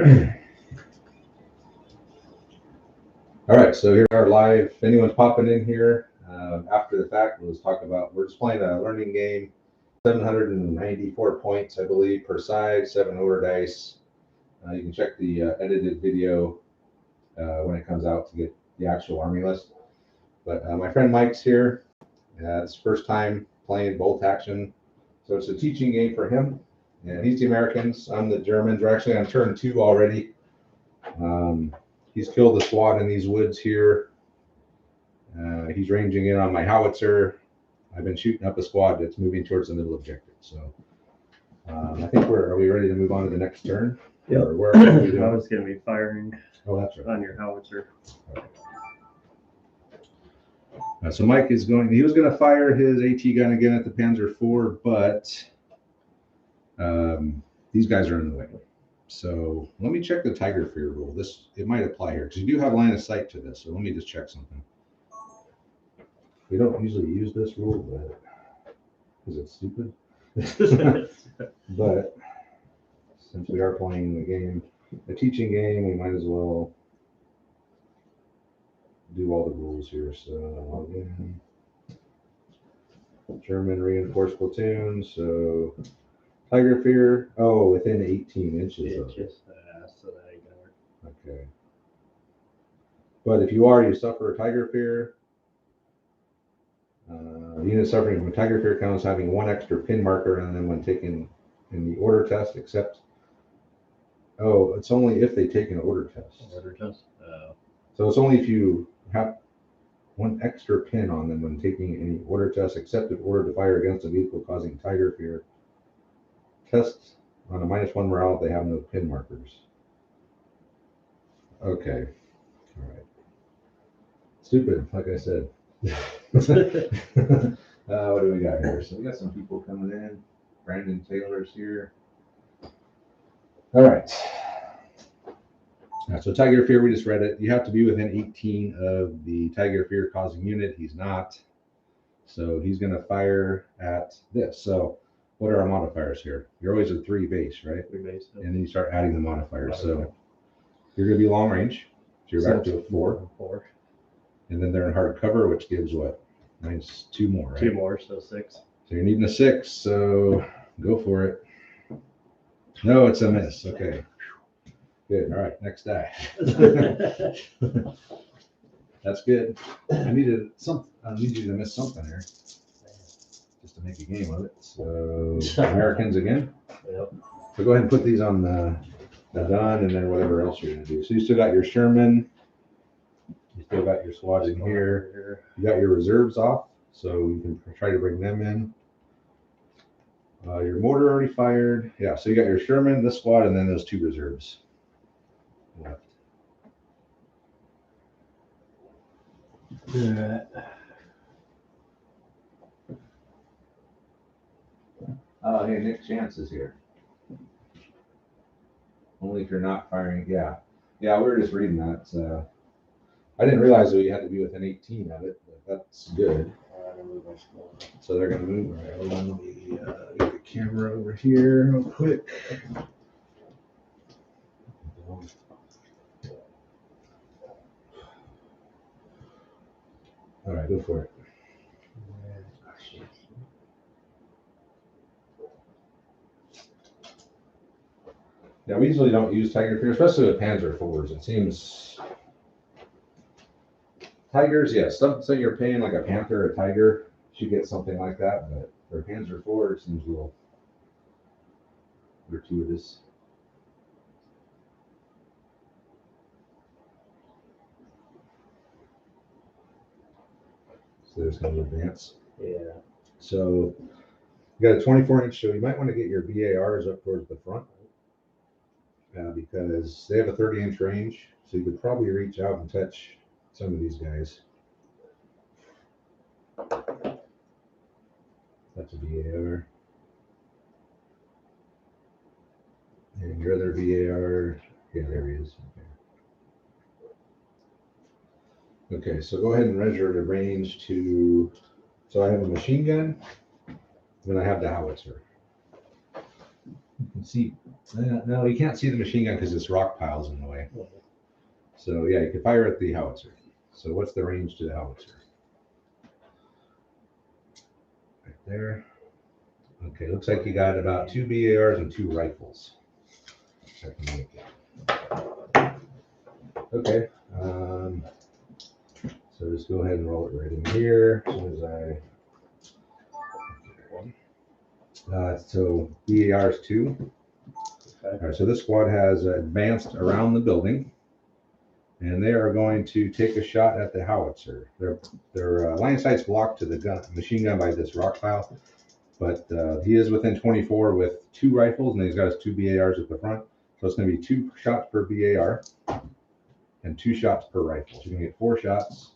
All right, so here we are live. If anyone's popping in here after the fact, let's talk about, we're just playing a learning game, 794 points, I believe, per side, 7 order dice. You can check the edited video when it comes out to get the actual army list. But my friend Mike's here. It's his first time playing bolt action. So it's a teaching game for him. And he's the Americans. I'm the Germans. We're actually on turn 2 already. He's killed the squad in these woods here. He's ranging in on my howitzer. I've been shooting up a squad that's moving towards the middle objective. So I think are we ready to move on to the next turn? Yeah. Where are we doing? I was going to be firing that's right. on your howitzer. So Mike is going, he was going to fire his AT gun again at the Panzer IV, but these guys are in the way. So let me check the Tiger Fear rule. It might apply here because you do have line of sight to this. So let me just check something. We don't usually use this rule, but because it's stupid. But since we are playing the game, a teaching game, we might as well do all the rules here. So log in. German reinforced platoon. So Tiger Fear. Oh, within 18 inches. So that ain't gonna work. Okay. But if you suffer a Tiger Fear. Unit suffering from Tiger Fear counts having 1 extra pin marker, and then when taken in the order test, except. Oh, it's only if they take an order test. Order test? So it's only if you have 1 extra pin on them when taking any order test, except if ordered to fire against a vehicle causing Tiger Fear. Tests on a -1 morale if they have no pin markers. Okay. All right. Stupid, like I said. What do we got here? So we got some people coming in. Brandon Taylor's here. All right. So Tiger Fear, we just read it. You have to be within 18 of the Tiger Fear causing unit. He's not. So he's going to fire at this. So what are our modifiers here? You're always at 3 base, right? 3 base. And then you start adding the modifiers. So you're going to be long range. So you're back to a 4. And then they're in hard cover, which gives what? -2 more, right? 2 more, so 6. So you're needing a 6, so go for it. No, it's a miss. Okay. Good. All right, next die. That's good. I need you to miss something here, just to make a game of it. So Americans again. Yep. So go ahead and put these on the gun, and then whatever else you're gonna do. So you still got your Sherman. You still got your squad in here. You got your reserves off, so you can try to bring them in. Your mortar already fired. Yeah, so you got your Sherman, this squad, and then those 2 reserves left. Oh, hey, Nick Chance is here. Only if you're not firing. Yeah, we were just reading that. I didn't realize that you had to be within 18 of it, but that's good. So they're going to move. All right, let me get the camera over here real quick. All right, go for it. Yeah, we usually don't use Tiger Fear, especially with Panzer IVs. It seems Tigers, yes. Say you're paying like a Panther or a Tiger, you get something like that. But for Panzer IV, it seems a little gratuitous. So there's going to advance. Yeah. So you got a 24-inch, so you might want to get your BARs up towards the front because they have a 30-inch range. So you could probably reach out and touch some of these guys. That's a BAR. And your other VAR, yeah, there he is. Okay, so go ahead and measure the range to, so I have a machine gun, then I have the howitzer. You can see, no, you can't see the machine gun because it's rock piles in the way. So yeah, you can fire at the howitzer. So what's the range to the howitzer? Right there. Okay, looks like you got about 2 BARs and 2 rifles. I can make it. Okay. So just go ahead and roll it right in here as soon as I. So BAR is 2. Okay. All right, so this squad has advanced around the building, and they are going to take a shot at the howitzer. Their line of sight's blocked to the machine gun by this rock pile, but he is within 24 with 2 rifles, and he's got his 2 BARs at the front. So it's going to be 2 shots per BAR and 2 shots per rifle. So you're going to get 4 shots.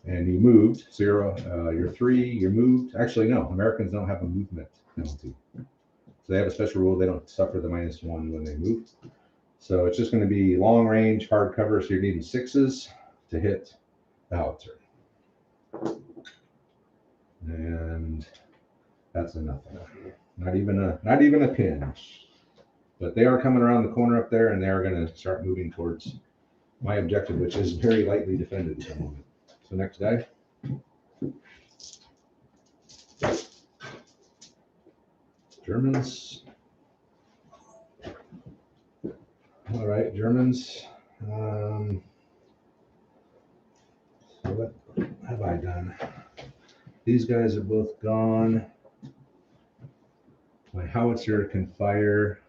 And you moved, so you're 3, you're moved. Actually, no, Americans don't have a movement penalty. So they have a special rule, they don't suffer the -1 when they move. So it's just going to be long range, hard cover, so you're needing 6s to hit the howitzer. And that's a nothing. Not even a pinch. But they are coming around the corner up there, and they are going to start moving towards my objective, which is very lightly defended at the moment. So next die. Germans. All right, Germans. So what have I done? These guys are both gone. My howitzer can fire.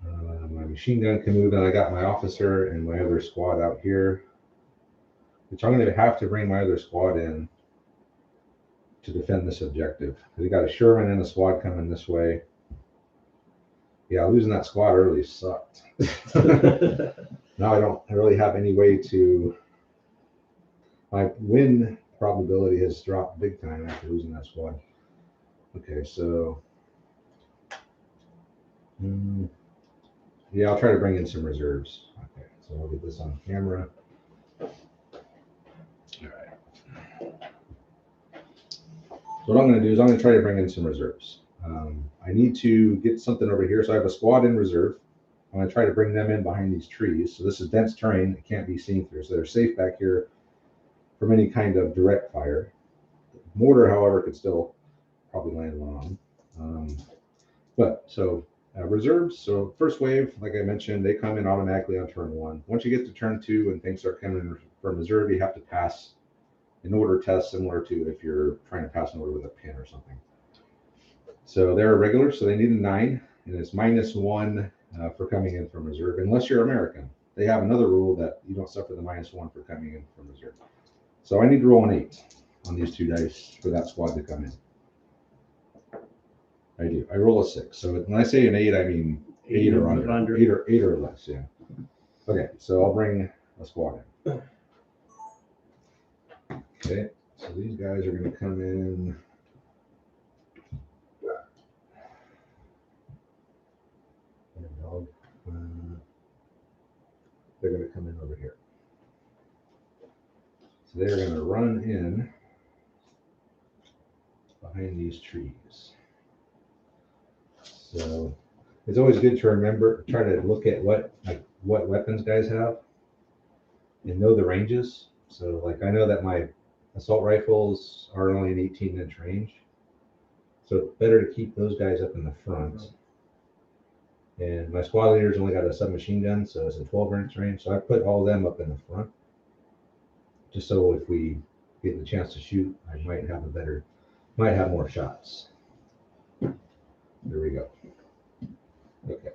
My machine gun can move, and I got my officer and my other squad out here, which I'm going to have to bring my other squad in to defend this objective. We got a Sherman and a squad coming this way. Yeah, losing that squad early sucked. Now I don't really have any way to. My win probability has dropped big time after losing that squad. Okay, so yeah, I'll try to bring in some reserves. Okay, so I'll get this on camera. All right. So what I'm going to do is I'm going to try to bring in some reserves. I need to get something over here. So I have a squad in reserve. I'm going to try to bring them in behind these trees. So this is dense terrain. It can't be seen through. So they're safe back here from any kind of direct fire. Mortar, however, could still probably land one on them. Reserves. So first wave, like I mentioned, they come in automatically on turn 1. Once you get to turn 2 and things start coming in from reserve, you have to pass an order test similar to if you're trying to pass an order with a pin or something. So they're regular, so they need a 9, and it's -1 for coming in from reserve, unless you're American. They have another rule that you don't suffer the -1 for coming in from reserve. So I need to roll an 8 on these 2 dice for that squad to come in. I do. I roll a 6. So when I say an 8, I mean 8 or under. 8 or less, yeah. Okay, so I'll bring a squad in. Okay, so these guys are going to come in. They're going to come in over here. So they're going to run in behind these trees. So it's always good to remember, try to look at what weapons guys have and know the ranges. So like I know that my assault rifles are only an 18-inch range. So it's better to keep those guys up in the front. And my squad leader's only got a submachine gun, so it's a 12-inch range. So I put all of them up in the front, just so if we get the chance to shoot, I might have more shots. There we go. Okay.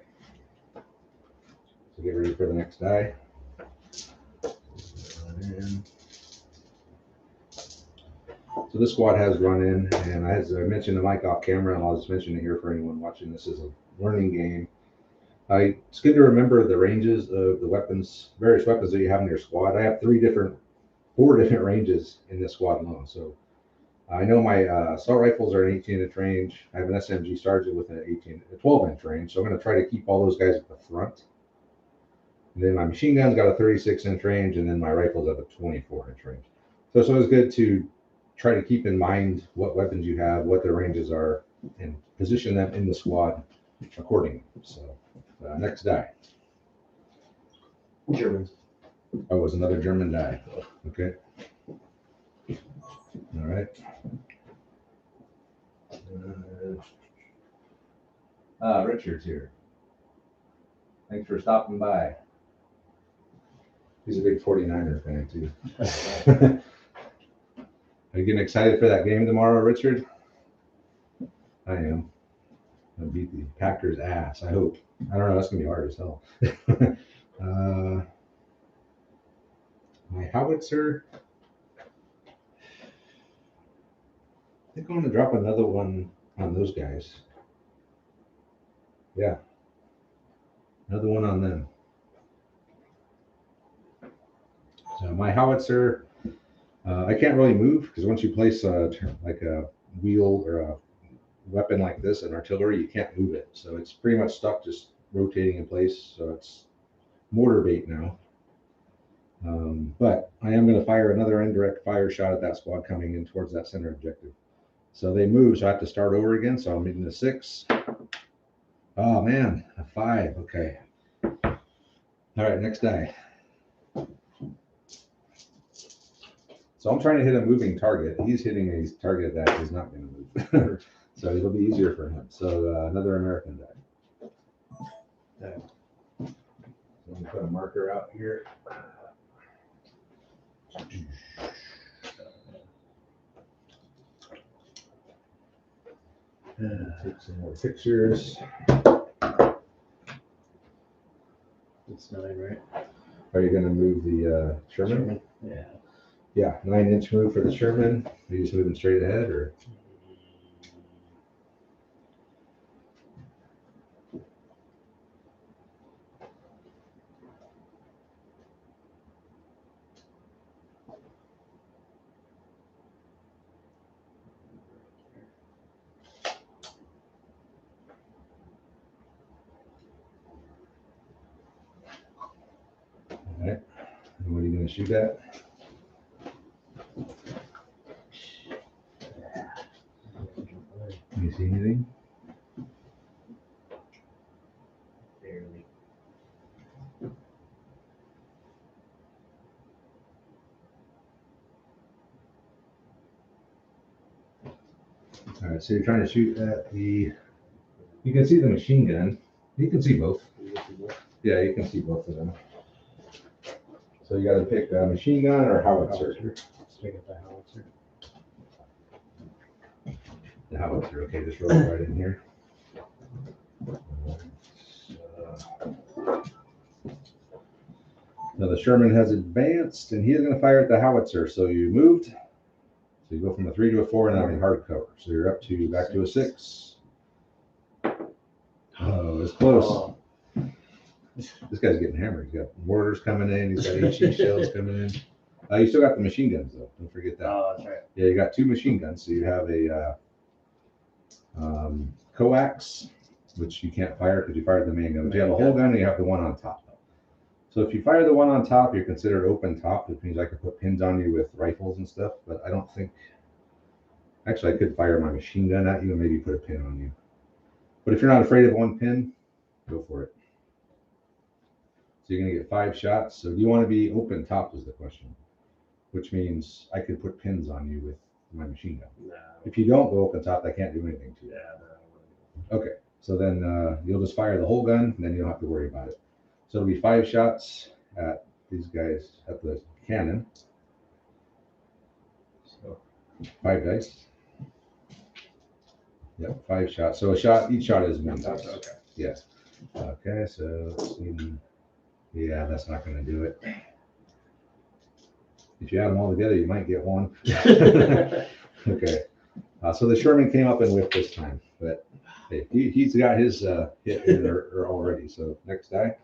So get ready for the next die. So this squad has run in, and as I mentioned the mic off camera, and I'll just mention it here for anyone watching. This is a learning game. It's good to remember the ranges of the weapons, various weapons that you have in your squad. I have 4 different ranges in this squad alone. So I know my assault rifles are an 18-inch range. I have an SMG Sergeant with a 12-inch range. So I'm going to try to keep all those guys at the front. And then my machine gun's got a 36-inch range, and then my rifle's at a 24-inch range. So it's always good to try to keep in mind what weapons you have, what their ranges are, and position them in the squad accordingly. So next die. Germans. Oh, it was another German die. Okay. All right. Richard's here. Thanks for stopping by. He's a big 49er fan too. Are you getting excited for that game tomorrow, Richard? I am. I'll beat the Packers' ass, I hope. I don't know, that's gonna be hard as hell. My howitzer. I think I'm gonna drop another one on those guys. Yeah. Another one on them. So my howitzer, I can't really move because once you place like a wheel or a weapon like this, an artillery, you can't move it. So it's pretty much stuck, just rotating in place. So it's mortar bait now. But I am going to fire another indirect fire shot at that squad coming in towards that center objective. So they move, so I have to start over again. So I'm hitting a 6. Oh man, a 5. Okay. All right, next die. So I'm trying to hit a moving target. He's hitting a target that is not going to move. So it'll be easier for him. So another American die. Okay. So I'm going to put a marker out here. Take some more pictures. It's 9, right? Are you going to move the Sherman? Yeah. Yeah, 9-inch move for the Sherman. Are you just moving straight ahead, or? All right. And what are you going to shoot at? You see anything? Barely. All right, so you're trying to shoot at the, you can see the machine gun. You can see both. Yeah, you can see both of them. So you got to pick a machine gun or howitzer. Let's pick up the howitzer. The howitzer, okay, just roll it right in here. Now the Sherman has advanced, and he's going to fire at the howitzer. So you moved. So you go from a 3 to a 4, and now in hard cover. So you're up to back to a 6. Oh, it's close. Oh, This guy's getting hammered. He's got mortars coming in. He's got HE shells coming in. You still got the machine guns though. Don't forget that. oh, that's right. Yeah, you got 2 machine guns. So you have a coax, which you can't fire because you fired the main gun. But you have a whole gun and you have the one on top. So if you fire the one on top, you're considered open top, which means I could put pins on you with rifles and stuff. But I don't think. Actually, I could fire my machine gun at you and maybe put a pin on you. But if you're not afraid of one pin, go for it. So you're going to get 5 shots. So do you want to be open top is the question, which means I could put pins on you with my machine gun. No. If you don't go open top, I can't do anything to you. Yeah, no. Okay, so then you'll just fire the whole gun, and then you don't have to worry about it. So it'll be 5 shots at these guys at the cannon. So 5 dice. Yep, 5 shots. So a shot, each shot is 1 dice. Okay. Yes. Okay, so let's see. Yeah, that's not going to do it. If you add them all together, you might get 1. Okay. So the Sherman came up and whipped this time, but hey, he's got his hit in there already. So next die.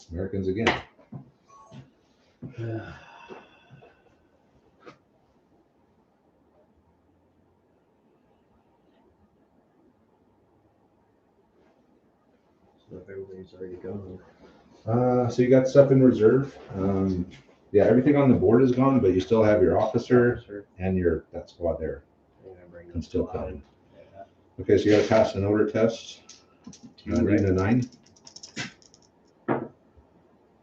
Americans again. So everybody's already gone. So you got stuff in reserve. Yeah, everything on the board is gone, but you still have your officer and that squad there. Can still come. Okay, so you gotta pass an order test. Need a 9.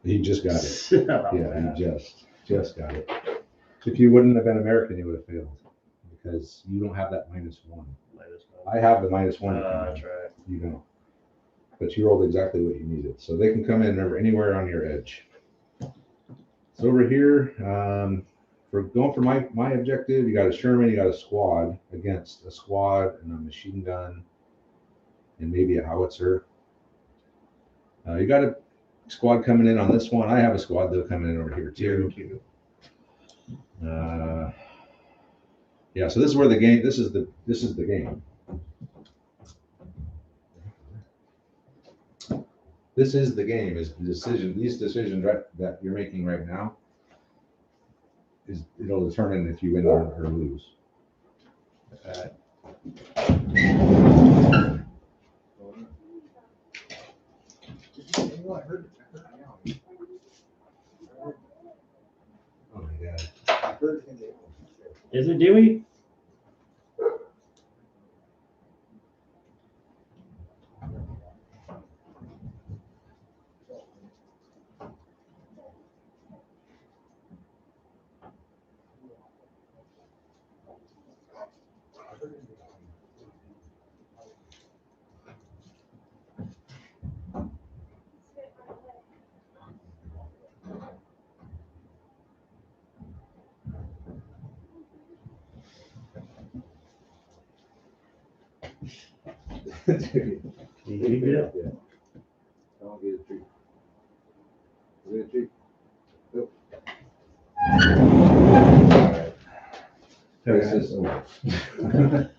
He just got it. Yeah, he just got it. If you wouldn't have been American, you would have failed because you don't have that -1. I have the -1. That's right. You don't. But you rolled exactly what you needed. So they can come in anywhere on your edge. So over here, for going for my objective, you got a Sherman, you got a squad against a squad and a machine gun and maybe a howitzer. You got a squad coming in on this one. I have a squad though coming in over here too. Yeah, so this is where the game. This is the game. This is the game. Is the decision? These decisions that you're making right now it'll determine if you win or lose. Oh my God. Is it Dewey? You get it? Yeah. Don't get a treat. Get a treat. Nope. Alright.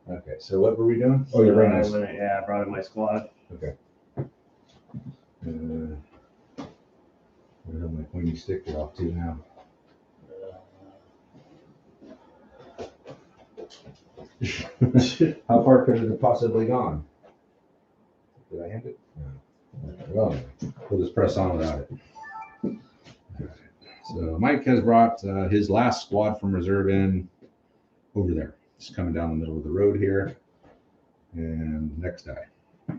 Okay, so what were we doing? Oh, you're running this. Yeah, I brought in my squad. Okay. I have my pointy stick get off too now. How far could it have possibly gone? Did I hand it? No. Well, we'll just press on without it. So Mike has brought his last squad from reserve in over there. It's coming down the middle of the road here. And next guy. Yeah,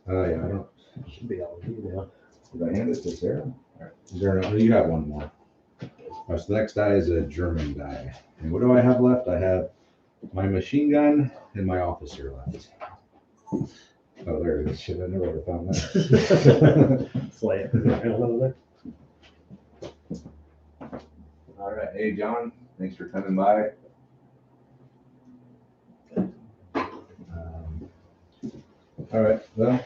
I don't. Should be able to do now. Did I hand it to Sarah? All right. Is there no, you have one more. All right, so the next guy is a German guy. And what do I have left? I have my machine gun and my officer left. Oh, there it is. Shit, I never would have found that. Slay it. A little bit. All right. Hey, John. Thanks for coming by. All right. Well,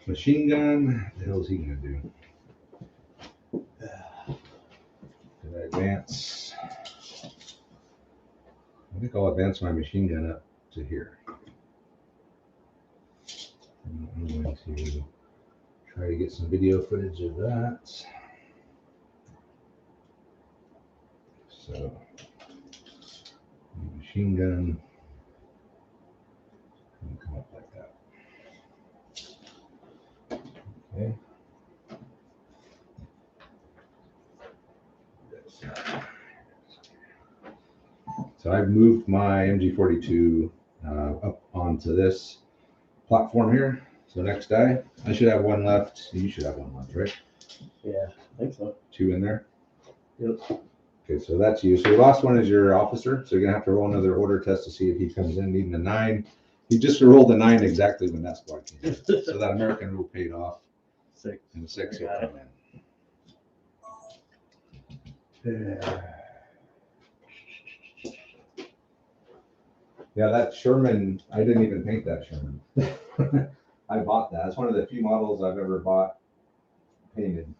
machine gun. What the hell is he going to do? Did I advance? I think I'll advance my machine gun up to here. I'm going to try to get some video footage of that. So, machine gun. Come up like that. Okay. So I've moved my MG42 up onto this platform here. So next guy, I should have one left. You should have one left, right? Yeah, I think so. 2 in there. Yep. Okay, so that's you. So your last one is your officer. So you're gonna have to roll another order test to see if he comes in needing a 9. He just rolled a 9 exactly when that squad came in. So that American rule paid off. 6. And 6 will come in. Yeah, that Sherman, I didn't even paint that Sherman. I bought that. It's one of the few models I've ever bought painted.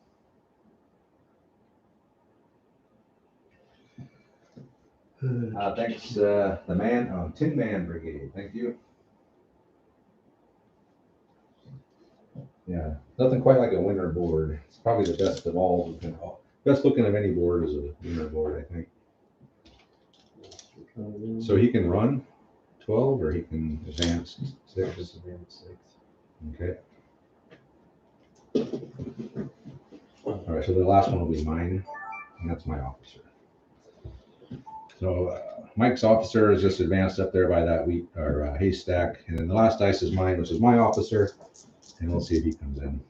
Thanks, the Tin Man Brigade. Thank you. Yeah, nothing quite like a winter board. It's probably the best of all. Best looking of any board is a winter board, I think. So he can run 12 or he can advance 6. Just advance 6. Okay. All right, so the last one will be mine, and that's my officer. So Mike's officer is just advanced up there by that wheat or haystack, and then the last dice is mine, which is my officer, and we'll see if he comes in.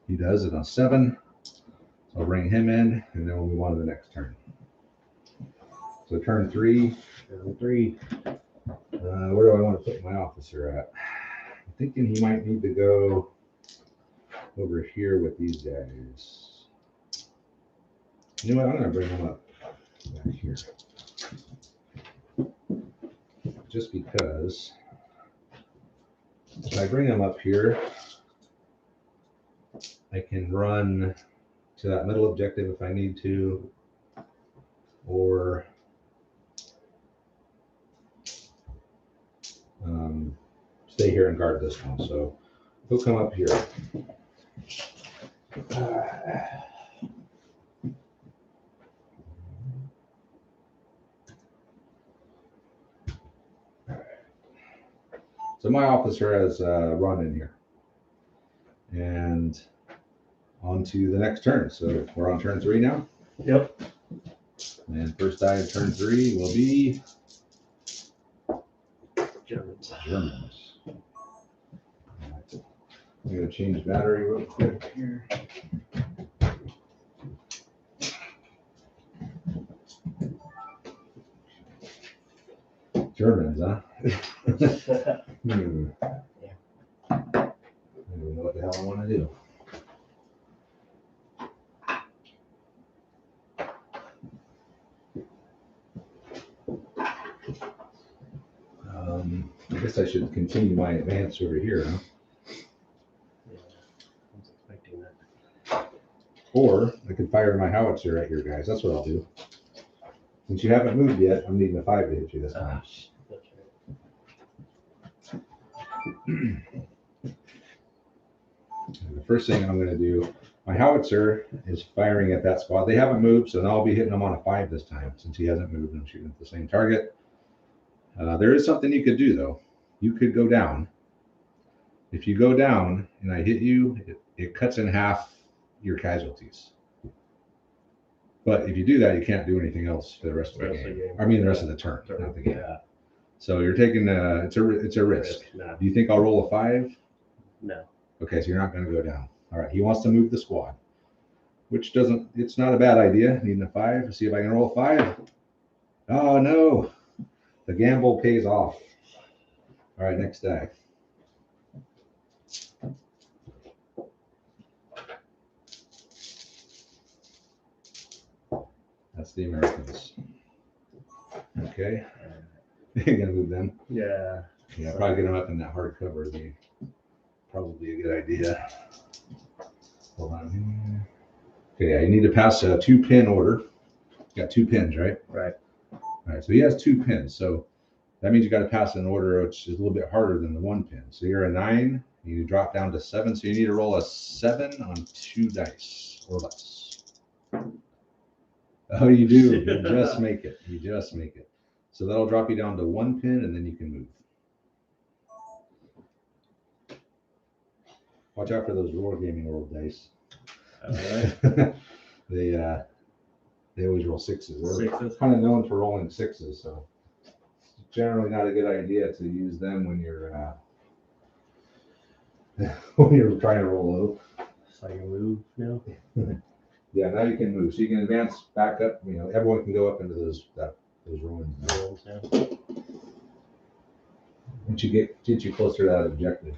He does it on 7. So I'll bring him in, and then we'll move on to the next turn. So turn 3. Turn 3. Where do I want to put my officer at? I'm thinking he might need to go over here with these guys. You know what? I'm going to bring him up back here. Just because if I bring him up here, I can run to that middle objective if I need to, or stay here and guard this one. So he'll come up here. So my officer has run in here. And on to the next turn. So we're on turn 3 now. Yep. And first die of turn 3 will be Germans. Germans. Right. I'm going to change battery real quick here. Germans, huh? Yeah. I don't know what the hell I want to do. I guess I should continue my advance over here, huh? Yeah. I was expecting that. Or I could fire my howitzer at your guys. That's what I'll do. Since you haven't moved yet, I'm needing a 5 to hit you this time. That's right. And the first thing I'm going to do, my howitzer is firing at that squad. They haven't moved, so I'll be hitting them on a 5 this time. Since he hasn't moved, I'm shooting at the same target. There is something you could do, though. You could go down. If you go down and I hit you, it cuts in half your casualties. But if you do that, you can't do anything else for the rest of the game. I mean, the rest of the turn, not the game. Yeah. So you're taking it's a risk. No. Do you think I'll roll a 5? No. Okay, so you're not going to go down. All right, he wants to move the squad, which doesn't. It's not a bad idea. Needing a 5. Let's see if I can roll a 5. Oh no, the gamble pays off. All right, next die. That's the Americans. Okay. You're gonna move them? Yeah. Yeah, probably get them up in that hard cover. Probably a good idea. Hold on. Okay, I need to pass a 2-pin order. Got 2 pins, right? Right. All right, so he has 2 pins. So that means you got to pass an order, which is a little bit harder than the 1 pin. So you're a 9. You drop down to 7. So you need to roll a 7 on 2 dice or less. Oh, you do. You just make it. You just make it. So that'll drop you down to 1 pin, and then you can move. Watch out for those Wargaming World dice. All right. They always roll 6s. They're 6s. kind of known for rolling 6s, so it's generally not a good idea to use them when you're when you're trying to roll low. So I can move now. Yeah, now you can move. So you can advance back up. You know, everyone can go up into those ruins. Rolls now. Once you get you closer to that objective.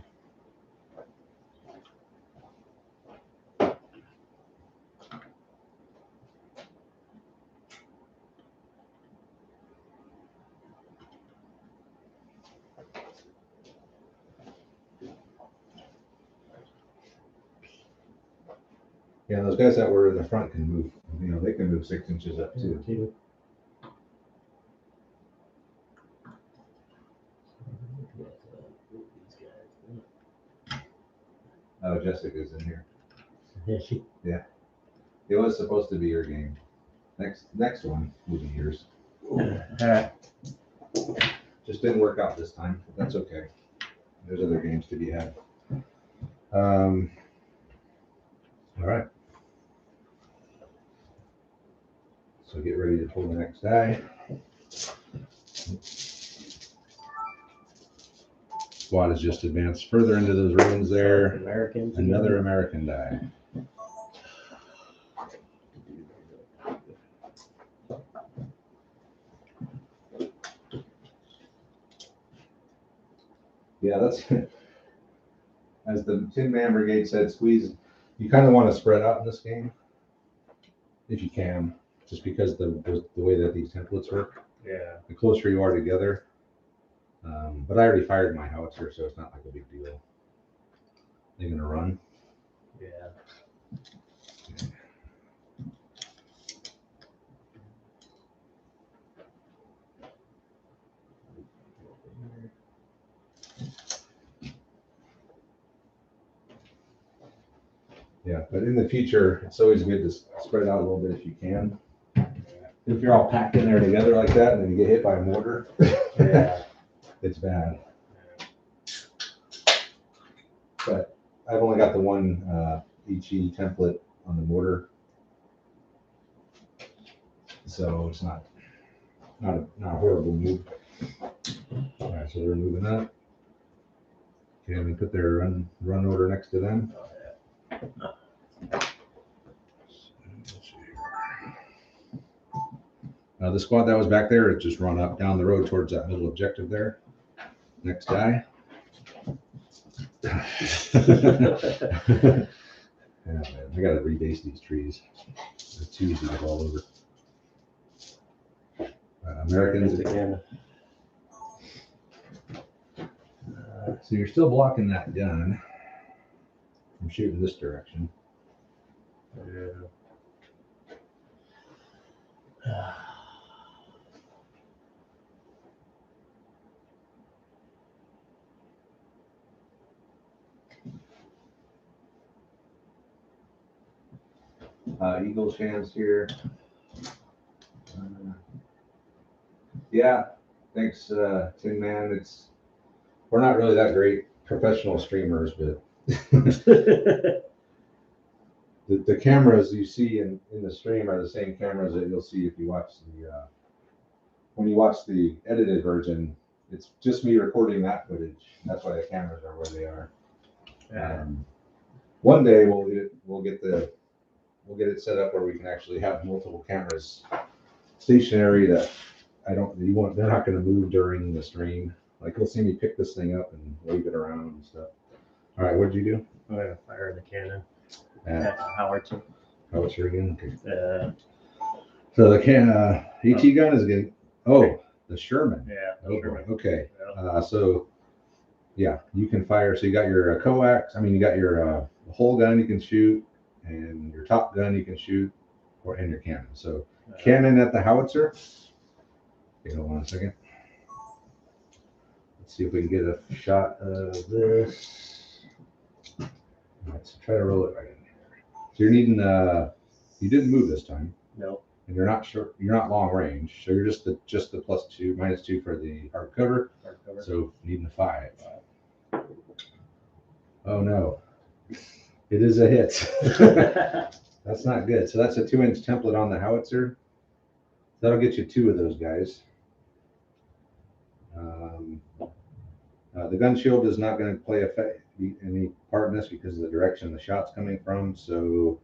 Yeah, those guys that were in the front can move. You know, they can move 6 inches up too. Oh, Jessica's in here. Yeah. It was supposed to be your game. Next one will be yours. Just didn't work out this time. But that's okay. There's other games to be had. All right. So get ready to pull the next die. Squad has just advanced further into those rooms there. Americans. Another American die. Yeah, that's, as the Tin Man Brigade said, squeeze. You kind of want to spread out in this game, if you can, just because the way that these templates work. Yeah. The closer you are together. But I already fired my howitzer, so it's not like a big deal. They're gonna run. Yeah. Yeah, but in the future, it's always good to spread out a little bit if you can. If you're all packed in there together like that, and then you get hit by a mortar, Yeah. it's bad. But I've only got the one HE template on the mortar, so it's not a horrible move. All right, so they're moving up. Okay, and we put their run order next to them. The squad that was back there, it just run up down the road towards that middle objective there. Next guy. Yeah, man, I gotta rebase these trees. They're too easy to get all over. Americans again. So you're still blocking that gun from shooting this direction. Yeah. Eagles fans here. Yeah, thanks, Tin Man. We're not really that great professional streamers, but the cameras you see in the stream are the same cameras that you'll see if you watch when you watch the edited version. It's just me recording that footage. That's why the cameras are where they are. Yeah. One day we'll get it set up where we can actually have multiple cameras stationary that they're not going to move during the stream. Like you'll see me pick this thing up and wave it around and stuff. All right, what did you do? I'm gonna fire the cannon. Yeah. Howitzer. Howitzer again. Okay. So the AT gun is good. Oh, the Sherman. Yeah. Oh, Sherman. okay. Yeah. So yeah, you can fire. So you got your coax. I mean, you got your whole gun you can shoot, and your top gun you can shoot, and your cannon. So cannon at the howitzer. Okay, hold on a second. Let's see if we can get a shot of this. All right, so try to roll it right in here. So you're needing you didn't move this time. No. And you're not long range, so you're just the +2, -2 for the hardcover. So needing a 5. Oh no, it is a hit. That's not good. So that's a 2-inch template on the howitzer. That'll get you 2 of those guys. The gun shield is not going to play any part in this because of the direction the shot's coming from. So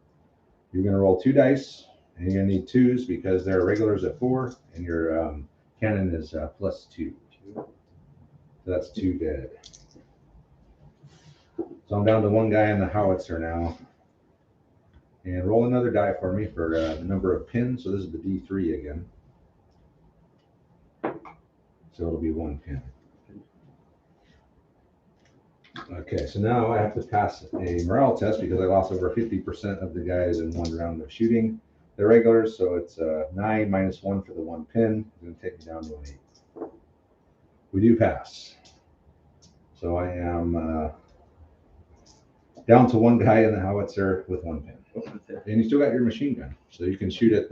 you're going to roll 2 dice, and you're going to need 2s because they're regulars at 4, and your cannon is +2. So that's 2 dead. So I'm down to 1 guy in the howitzer now. And roll another die for me for the number of pins. So this is the D3 again. So it'll be 1 pin. Okay, so now I have to pass a morale test because I lost over 50% of the guys in 1 round of shooting. They're regulars, so it's 9 -1 for the 1 pin. It's going to take me down to an 8. We do pass. So I am down to 1 guy in the howitzer with 1 pin. And you still got your machine gun, so you can shoot at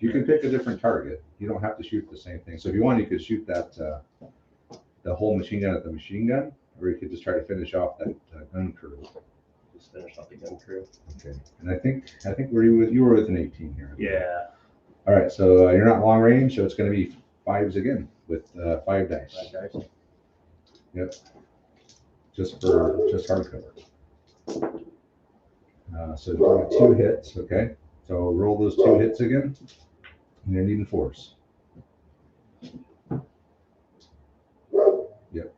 you can pick a different target. You don't have to shoot the same thing. So if you want, you could shoot that the whole machine gun at the machine gun, or you could just try to finish off that gun crew. Just finish off the gun crew. Okay, and I think you were with an 18 here. Yeah. All right, so you're not long range, so it's going to be 5s again with 5 dice. 5 dice. Yep. Just hardcover. So you got 2 hits, okay? So roll those 2 hits again. And you're needing 4s. Yep.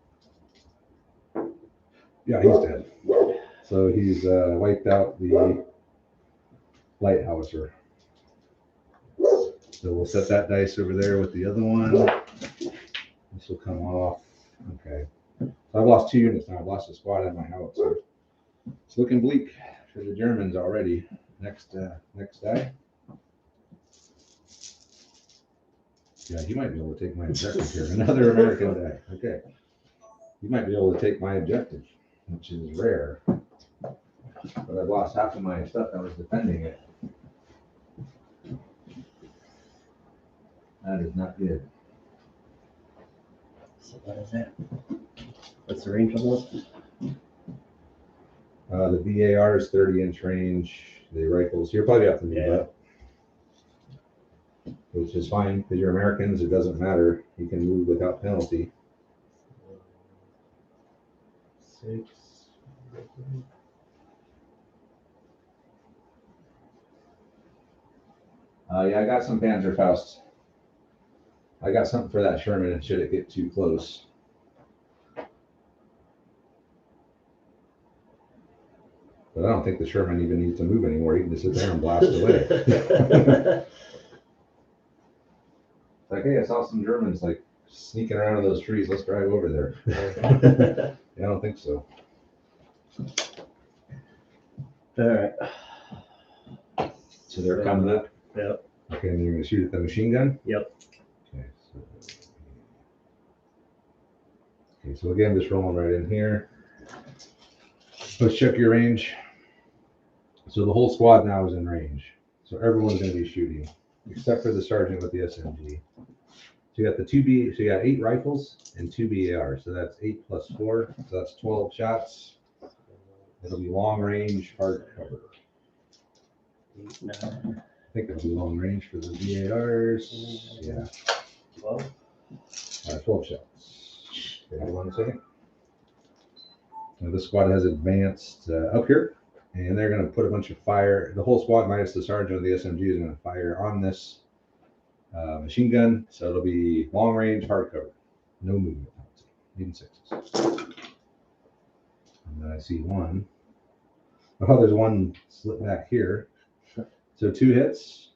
Yeah, he's dead. So he's wiped out the light howitzer. So we'll set that dice over there with the other one. This will come off. Okay. So I've lost 2 units now. I've lost a squad and my howitzer. It's looking bleak for the Germans already. Next die. Yeah, you might be able to take my objective here. Another American die. Okay. You might be able to take my objective, which is rare. But I've lost half of my stuff. I was defending it. That is not good. So what is that? What's the range on those? The VAR is 30-inch range. The rifles, you're probably have to move up, which is fine because you're Americans. It doesn't matter. You can move without penalty. 6. Yeah, I got some Panzerfaust. I got something for that Sherman should it get too close. But I don't think the Sherman even needs to move anymore. He can just sit there and blast away. It's like, hey, I saw some Germans like sneaking around in those trees. Let's drive over there. Yeah, I don't think so. All right. So they're coming up. Yep. Okay, and you're gonna shoot at the machine gun? Yep. Okay, so again, just rolling right in here. Let's check your range. So the whole squad now is in range. So everyone's going to be shooting, except for the sergeant with the SMG. So you got the 2B, so you got 8 rifles and 2 BAR. So that's 8 plus 4. So that's 12 shots. It'll be long range, hard cover. 8, 9. I think it'll be long range for the BARs. Yeah. 12. 12 shots. Okay, hold on a second. Now this squad has advanced up here, and they're going to put a bunch of fire. The whole squad minus the sergeant of the SMG is going to fire on this machine gun. So it'll be long range, hard cover, no movement, even 6s. And then I see one. Oh, there's one slip back here. So 2 hits.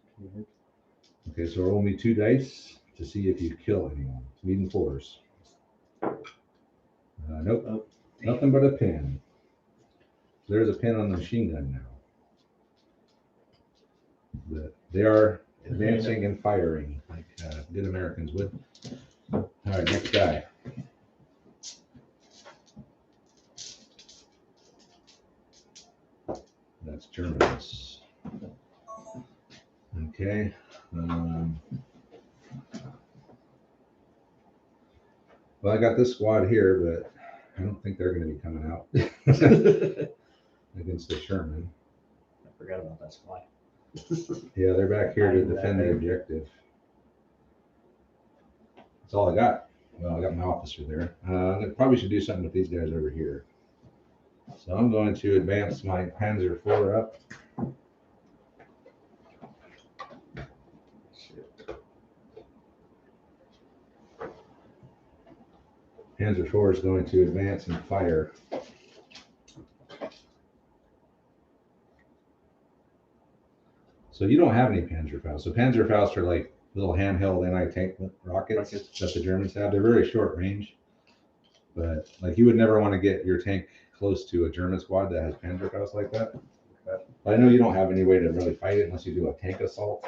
Okay, so roll me 2 dice to see if you kill anyone. Needing 4s. Nope. Oh. Nothing but a pin. So there's a pin on the machine gun now. But they are advancing and firing like good Americans would. All right, next guy. That's Germans. Okay. Well, I got this squad here, but I don't think they're going to be coming out against the Sherman. I forgot about that squad. Yeah, they're back here to defend the objective. That's all I got. Well, I got my officer there. I probably should do something with these guys over here. So I'm going to advance my Panzer IV up. Panzer IV is going to advance and fire. So you don't have any Panzerfaust. So Panzerfaust are like little handheld anti-tank rockets that the Germans have. They're very short range, but like you would never want to get your tank close to a German squad that has Panzerfaust like that. But I know you don't have any way to really fight it unless you do a tank assault.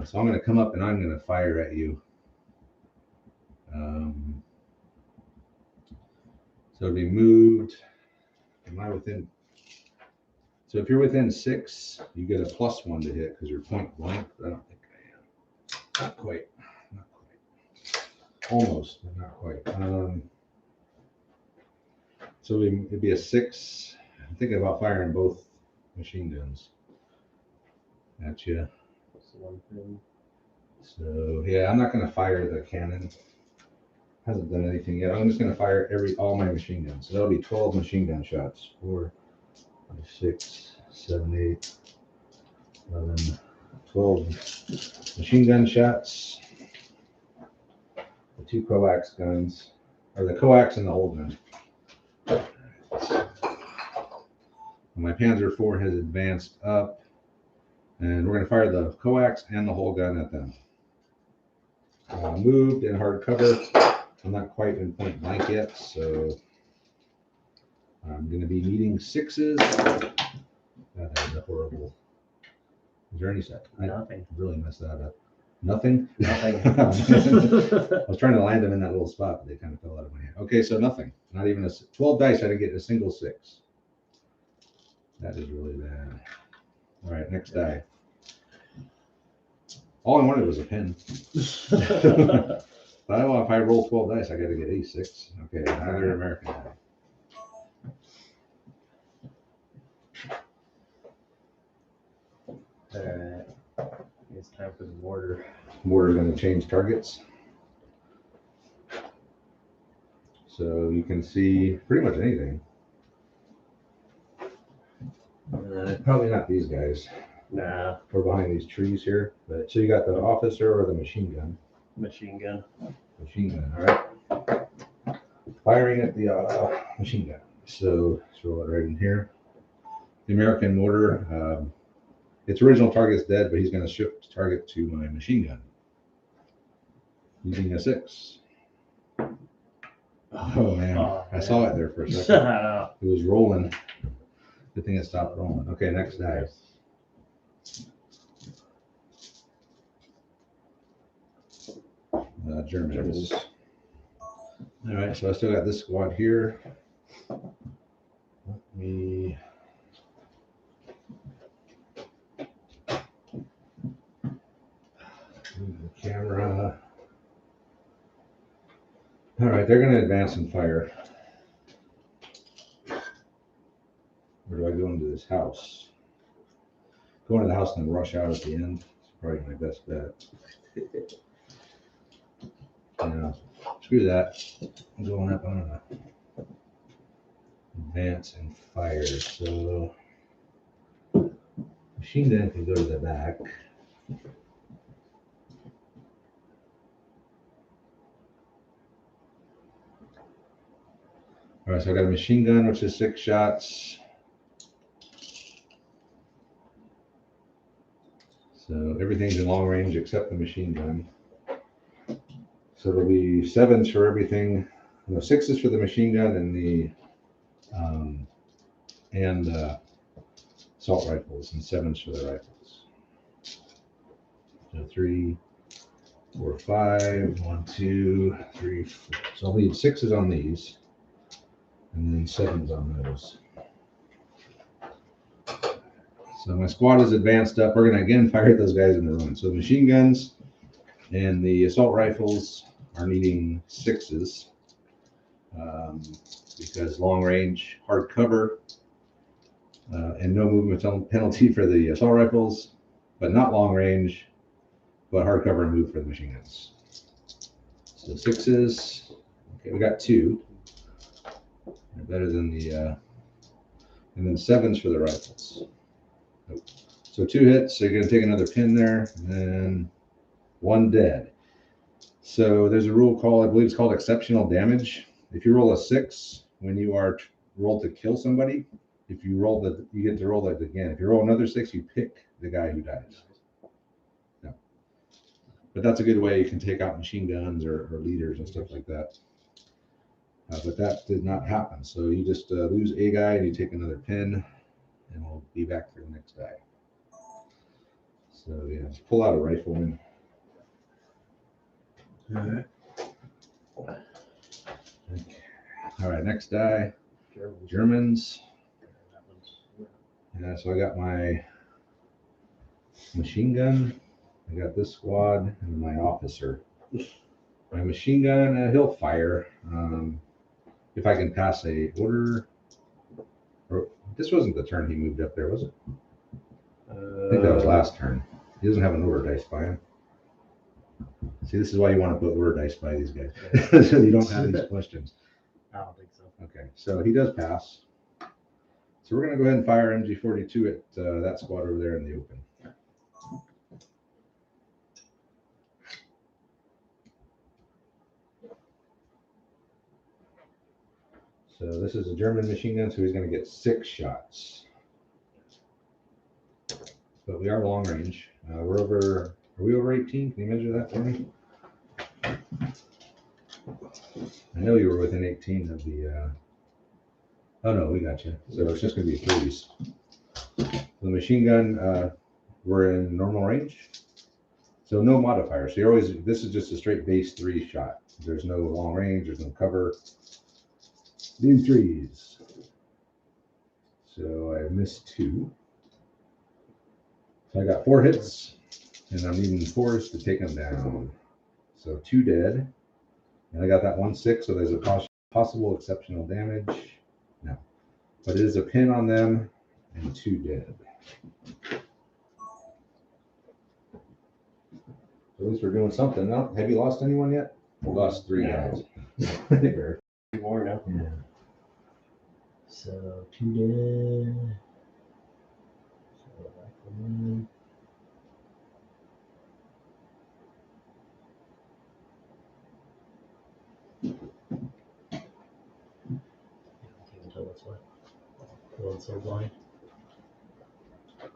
So I'm going to come up and I'm going to fire at you. So it'll be moved. Am I within? So if you're within 6, you get a +1 to hit because you're point blank. I don't think I am. Not quite. Not quite. Almost, but not quite. So it'd be a 6. I'm thinking about firing both machine guns at you. What's the one thing? So yeah, I'm not going to fire the cannon. Hasn't done anything yet. I'm just going to fire all my machine guns. So that'll be 12 machine gun shots. 4, 5, 6, 7, 8, 11, 12 machine gun shots. The 2 coax guns, or the coax and the whole gun. My Panzer IV has advanced up, and we're going to fire the coax and the whole gun at them. Moved in hard cover. I'm not quite in point blank yet, so I'm going to be needing 6s. That is a horrible. Is there any set? Nothing. I really messed that up. Nothing? Nothing. I was trying to land them in that little spot, but they kind of fell out of my hand. Okay, so nothing. Not even 12 dice. I didn't get a single 6. That is really bad. All right, next die. All I wanted was a pin. But if I roll 12 dice, I got to get a 6. Okay, another American die. Alright. It's time for the mortar. Mortar going to change targets. So you can see pretty much anything. Probably not these guys. Nah. We're behind these trees here. But so you got the officer or the machine gun. Machine gun. Machine gun, all right. Firing at the machine gun. So let's roll it right in here. The American mortar, its original target's dead, but he's going to shift target to my machine gun. Using a 6. Oh man, I saw it there for a second. It was rolling. Good thing it stopped rolling. Okay, next die. Germans. All right, so I still got this squad here. Let me. Move the camera. All right, they're going to advance and fire. Where do I go into this house? Go into the house and then rush out at the end. It's probably my best bet. Yeah, screw that. I'm going up. I'm gonna advance and fire. So machine gun can go to the back. All right, so I got a machine gun, which is 6 shots. So everything's in long range except the machine gun. So it'll be 7s for everything. No, 6s for the machine gun and the assault rifles, and 7s for the rifles. So 3, 4, 5. 1, 2, 3, 4. So I'll need 6s on these, and then 7s on those. So my squad is advanced up. We're going to again fire at those guys in the run. So the machine guns and the assault rifles are needing 6s because long range, hard cover, and no movement penalty for the assault rifles, but not long range, but hard cover and move for the machine guns. So 6s. Okay, we got 2. They're better than the, and then 7s for the rifles. So 2 hits, so you're going to take another pin there, and then 1 dead. So there's a rule called, I believe it's called exceptional damage. If you roll a 6 when you are rolled to kill somebody, if you roll that, you get to roll that again. If you roll another 6, you pick the guy who dies. No. But that's a good way you can take out machine guns or leaders and stuff like that. But that did not happen. So you just lose a guy and you take another pin, and we'll be back for the next die. So yeah, just pull out a rifleman. All right. Okay. All right, next die. Germans. Yeah, so I got my machine gun. I got this squad and my officer. My machine gun, he'll fire if I can pass a order. Or, this wasn't the turn he moved up there, was it? I think that was last turn. He doesn't have an order dice by him. See, this is why you want to put lure dice by these guys, so you don't have these questions. I don't think so. Okay, so he does pass. So we're going to go ahead and fire MG42 at that squad over there in the open. So this is a German machine gun, so he's going to get 6 shots. But we are long range. Are we over 18? Can you measure that for me? I know you were within 18 of the, oh no, we got you. So it's just going to be 3s. The machine gun, we're in normal range. So no modifier. So you're always, this is just a straight base 3 shot. There's no long range, there's no cover. These 3s. So I missed 2. So I got 4 hits, and I'm needing 4s to take them down. So 2 dead. And I got that 1-6, so there's a possible exceptional damage. No. But it is a pin on them, and 2 dead. So at least we're doing something. Now, have you lost anyone yet? We lost 3 guys. Three more now. Yeah. So 2 dead. So rifleman. I can't tell what's what. Feeling so blind.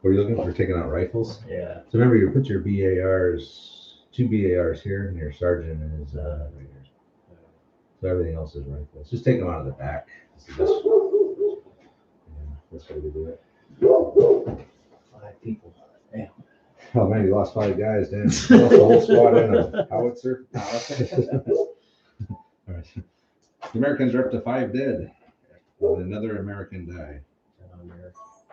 What are you looking for? Taking out rifles? Yeah. So remember, you put your BARs, 2 BARs here, and your sergeant is right here. So everything else is rifles. Just take them out of the back. That's the best. Yeah, that's how we do it. 5 people. Damn. Oh man, you lost 5 guys, then. You lost the whole squad in a howitzer. All right. The Americans are up to 5 dead. And another American die.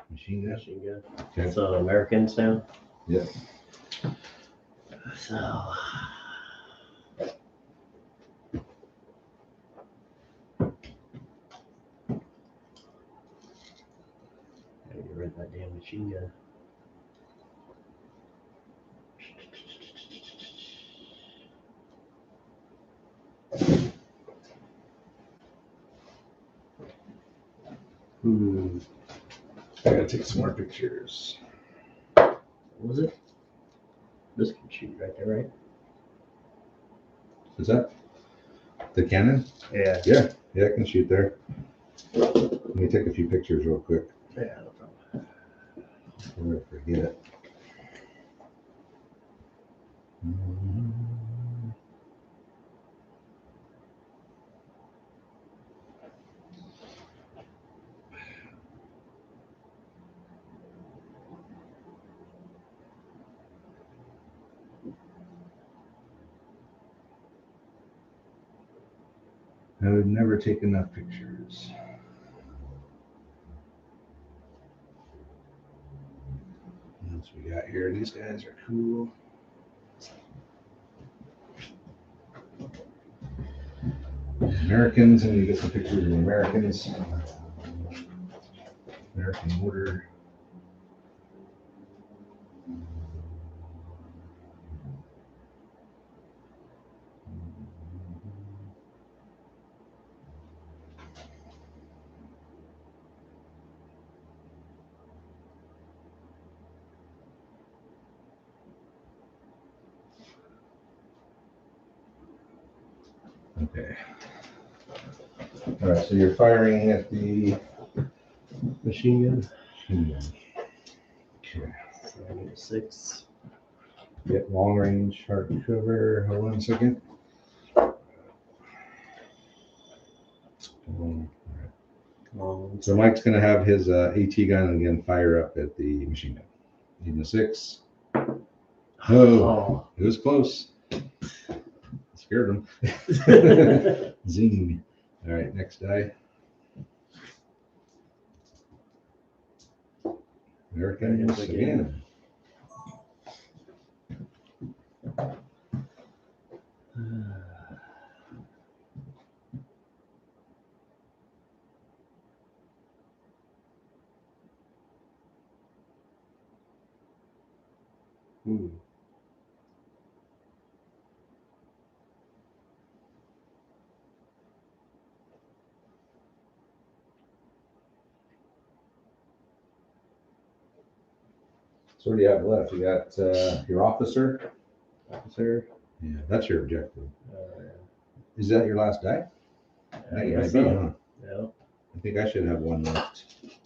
Machine gun. Machine gun. Okay. So Americans now. Yep. So. I need to rid that damn machine gun. I gotta take some more pictures. What was it? This can shoot right there, right? Is that the cannon? Yeah. Yeah, I can shoot there. Let me take a few pictures real quick. Yeah, no problem. I'm gonna forget. I would never take enough pictures. What else we got here? These guys are cool. Americans, and you get some pictures of the Americans. American mortar. Okay. All right, so you're firing at the Machine gun. machine gun. Okay. So I need a 6. Get long range hardcover. Hold on a second. So Mike's going to have his AT gun and again fire up at the machine gun. Even a 6. Oh, it was close. Scared him. Zing. All right, next die. Americans again. So what do you have left? You got your officer. Officer. Yeah, that's your objective. Yeah. Is that your last die? I think it might be, huh? Yeah. I think I should have one left.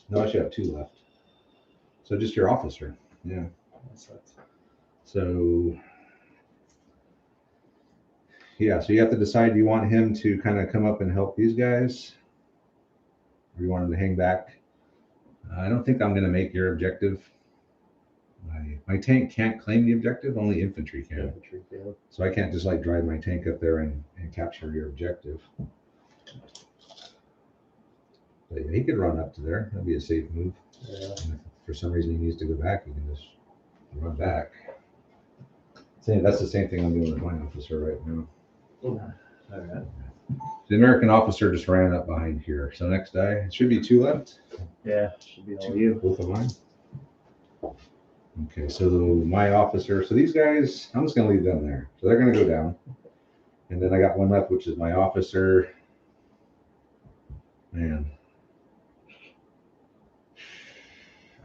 No, I should have two left. So just your officer. Yeah. So yeah, so you have to decide, do you want him to kind of come up and help these guys? Or you want him to hang back? I don't think I'm going to make your objective. My tank can't claim the objective, only infantry can. Infantry can. So I can't just like drive my tank up there and capture your objective. But yeah, he could run up to there. That'd be a safe move. Yeah. And if for some reason he needs to go back, he can just run back. That's the same thing I'm doing with my officer right now. All right. The American officer just ran up behind here. So next die, it should be two left. Yeah, should be all you. Both of mine. Okay, so my officer. So these guys, I'm just going to leave them there. So they're going to go down. And then I got one left, which is my officer. Man,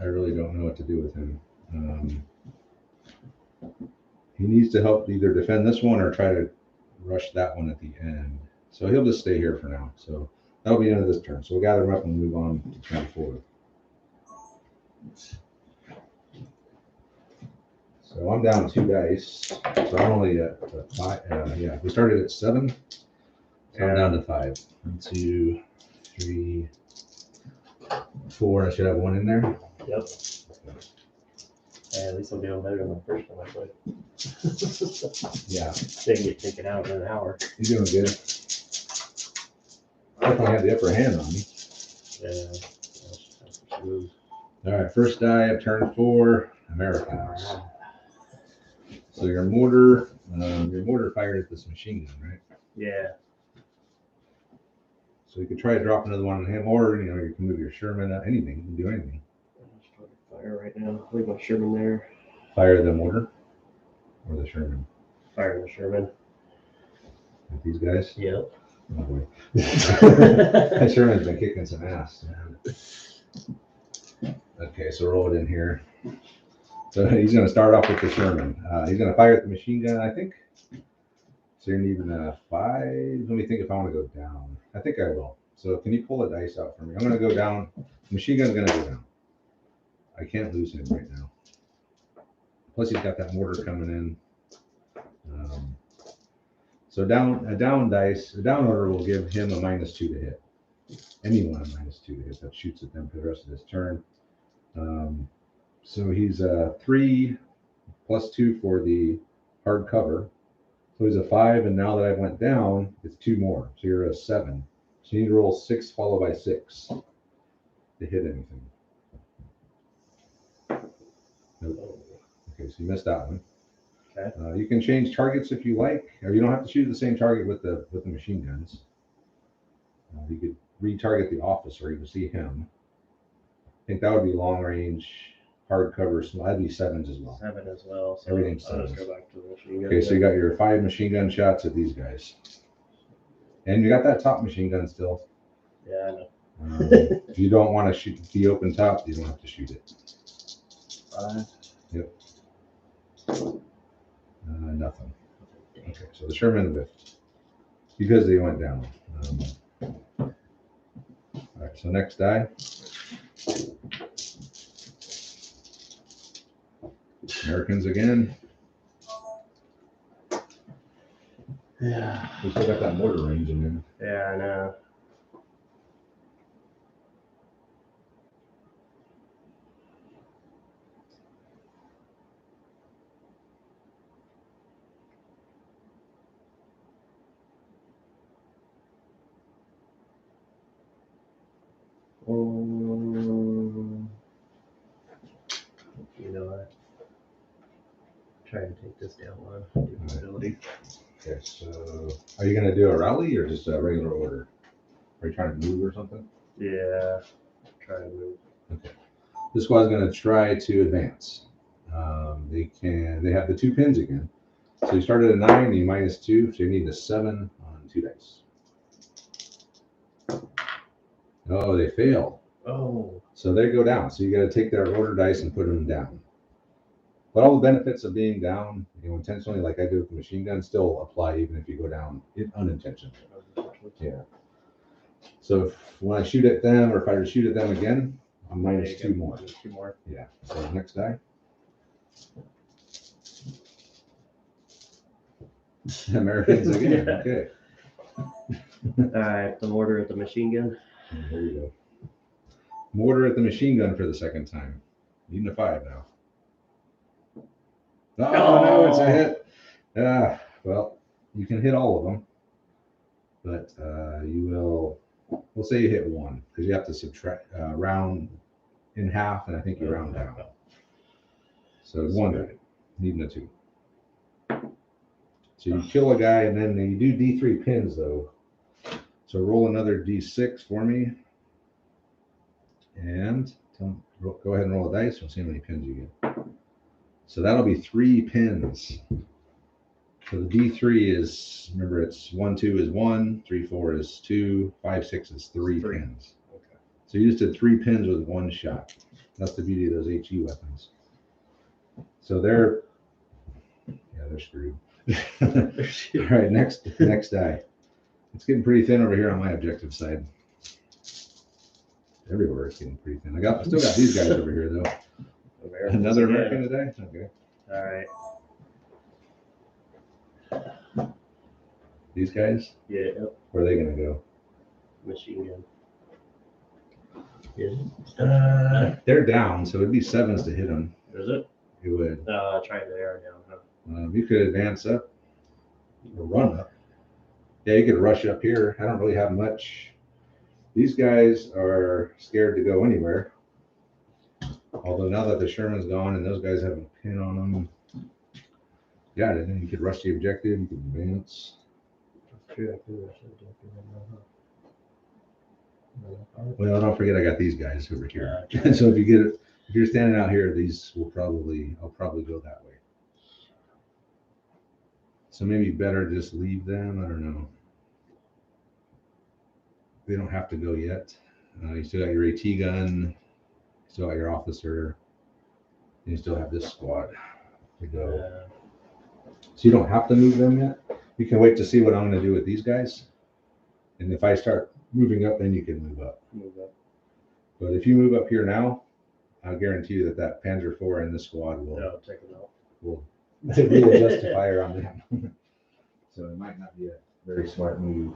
I really don't know what to do with him. He needs to help either defend this one or try to rush that one at the end. So he'll just stay here for now. So that'll be the end of this turn. So we'll gather him up and move on to turn 4. So I'm down 2 dice. So I'm only at 5. Yeah, we started at 7. So I'm down to 5. 1, 2, 3, 4. I should have 1 in there. Yep. Yeah, at least I'm doing better than the first one I played. Yeah. Didn't get taken out in an hour. You're doing good. I definitely had the upper hand on me. Yeah. That's what she moved. All right, first die of turn 4, Americans. So your mortar fired at this machine gun, right? Yeah. So you could try to drop another one on him, or you can move your Sherman. Anything, you can do anything. Fire right now. Leave my Sherman there. Fire the mortar or the Sherman. Fire the Sherman. With these guys. Yep. Oh boy. That Sherman's been kicking some ass, man. Okay, so roll it in here. So he's going to start off with the Sherman. He's going to fire at the machine gun, I think. So you're needing a 5. Let me think if I want to go down. I think I will. So can you pull a dice out for me? I'm going to go down. The machine gun's going to go down. I can't lose him right now. Plus he's got that mortar coming in. So a down order will give him a -2 to hit. Anyone a -2 to hit that shoots at them for the rest of his turn. So he's a 3 + 2 for the hard cover. So he's a 5, and now that I went down, it's 2 more. So you're a 7. So you need to roll 6 followed by 6 to hit anything. Nope. Okay, so you missed that one. Okay. You can change targets if you like, or you don't have to shoot the same target with the machine guns. You could retarget the officer. You can see him. I think that would be long range, hard cover. So that'd be 7s as well. 7 as well. So Everything's I'll just 7s. go back to the machine gun. Okay, so you got your 5 machine gun shots at these guys, and you got that top machine gun still. Yeah, I know. If you don't want to shoot the open top, you don't have to shoot it. 5. Yep. Nothing. Okay, so the Sherman whiffed because they went down. All right, so next die. Americans again. Yeah. We still got that mortar range in there. Yeah, I know. You know what? Try to take this down one. Ability. Okay, so are you going to do a rally or just a regular order? Are you trying to move or something? Yeah. Try to move. Okay. This squad's going to try to advance. They have the 2 pins again. So you started at 9, you -2, so you need a 7 on 2 dice. Oh, they fail. Oh. So they go down. So you got to take their order dice and put them down. But all the benefits of being down, intentionally, like I do with the machine gun, still apply even if you go down unintentionally. Yeah. So when I shoot at them, or if I were to shoot at them again, I'm minus 2 more. Minus 2 more. Yeah. So next die. Americans again. Yeah. Okay. Alright, the mortar at the machine gun. And there you go. Mortar at the machine gun for the second time. Needing a 5 now. Oh, no, it's a hit. Well, you can hit all of them, but we'll say you hit 1 because you have to subtract, round in half, and I think you round down. So 1 die, needing a 2. So you kill a guy, and then you do D3 pins though. So roll another D6 for me, and go ahead and roll a dice. We'll see how many pins you get. So that'll be 3 pins. So the D3 is, remember, it's 1, 2 is 1, 3, 4 is 2, 5, 6 is 3 pins. Okay. So you just did 3 pins with 1 shot. That's the beauty of those HE weapons. So they're screwed. All right, next die. It's getting pretty thin over here on my objective side. Everywhere it's getting pretty thin. I still got these guys over here though. Another American today? Okay. Alright. These guys? Yeah. Where are they gonna go? Machine gun. They're down, so it'd be 7s to hit them. Is it? It would. Trying to air down, huh? You could advance up or run up. Yeah, you could rush up here. I don't really have much. These guys are scared to go anywhere. Although now that the Sherman's gone and those guys have a pin on them, yeah, then you could rush the objective. You could advance. That's true. I could rush the objective. Well, don't forget I got these guys over here. So if you're standing out here, I'll probably go that way. So maybe better just leave them. I don't know. They don't have to go yet. You still got your AT gun. You still got your officer. And you still have this squad to go. So you don't have to move them yet. You can wait to see what I'm going to do with these guys. And if I start moving up, then you can move up. But if you move up here now, I'll guarantee you that Panzer IV in this squad will take them out. Will readjust the fire on them. So it might not be a very smart move.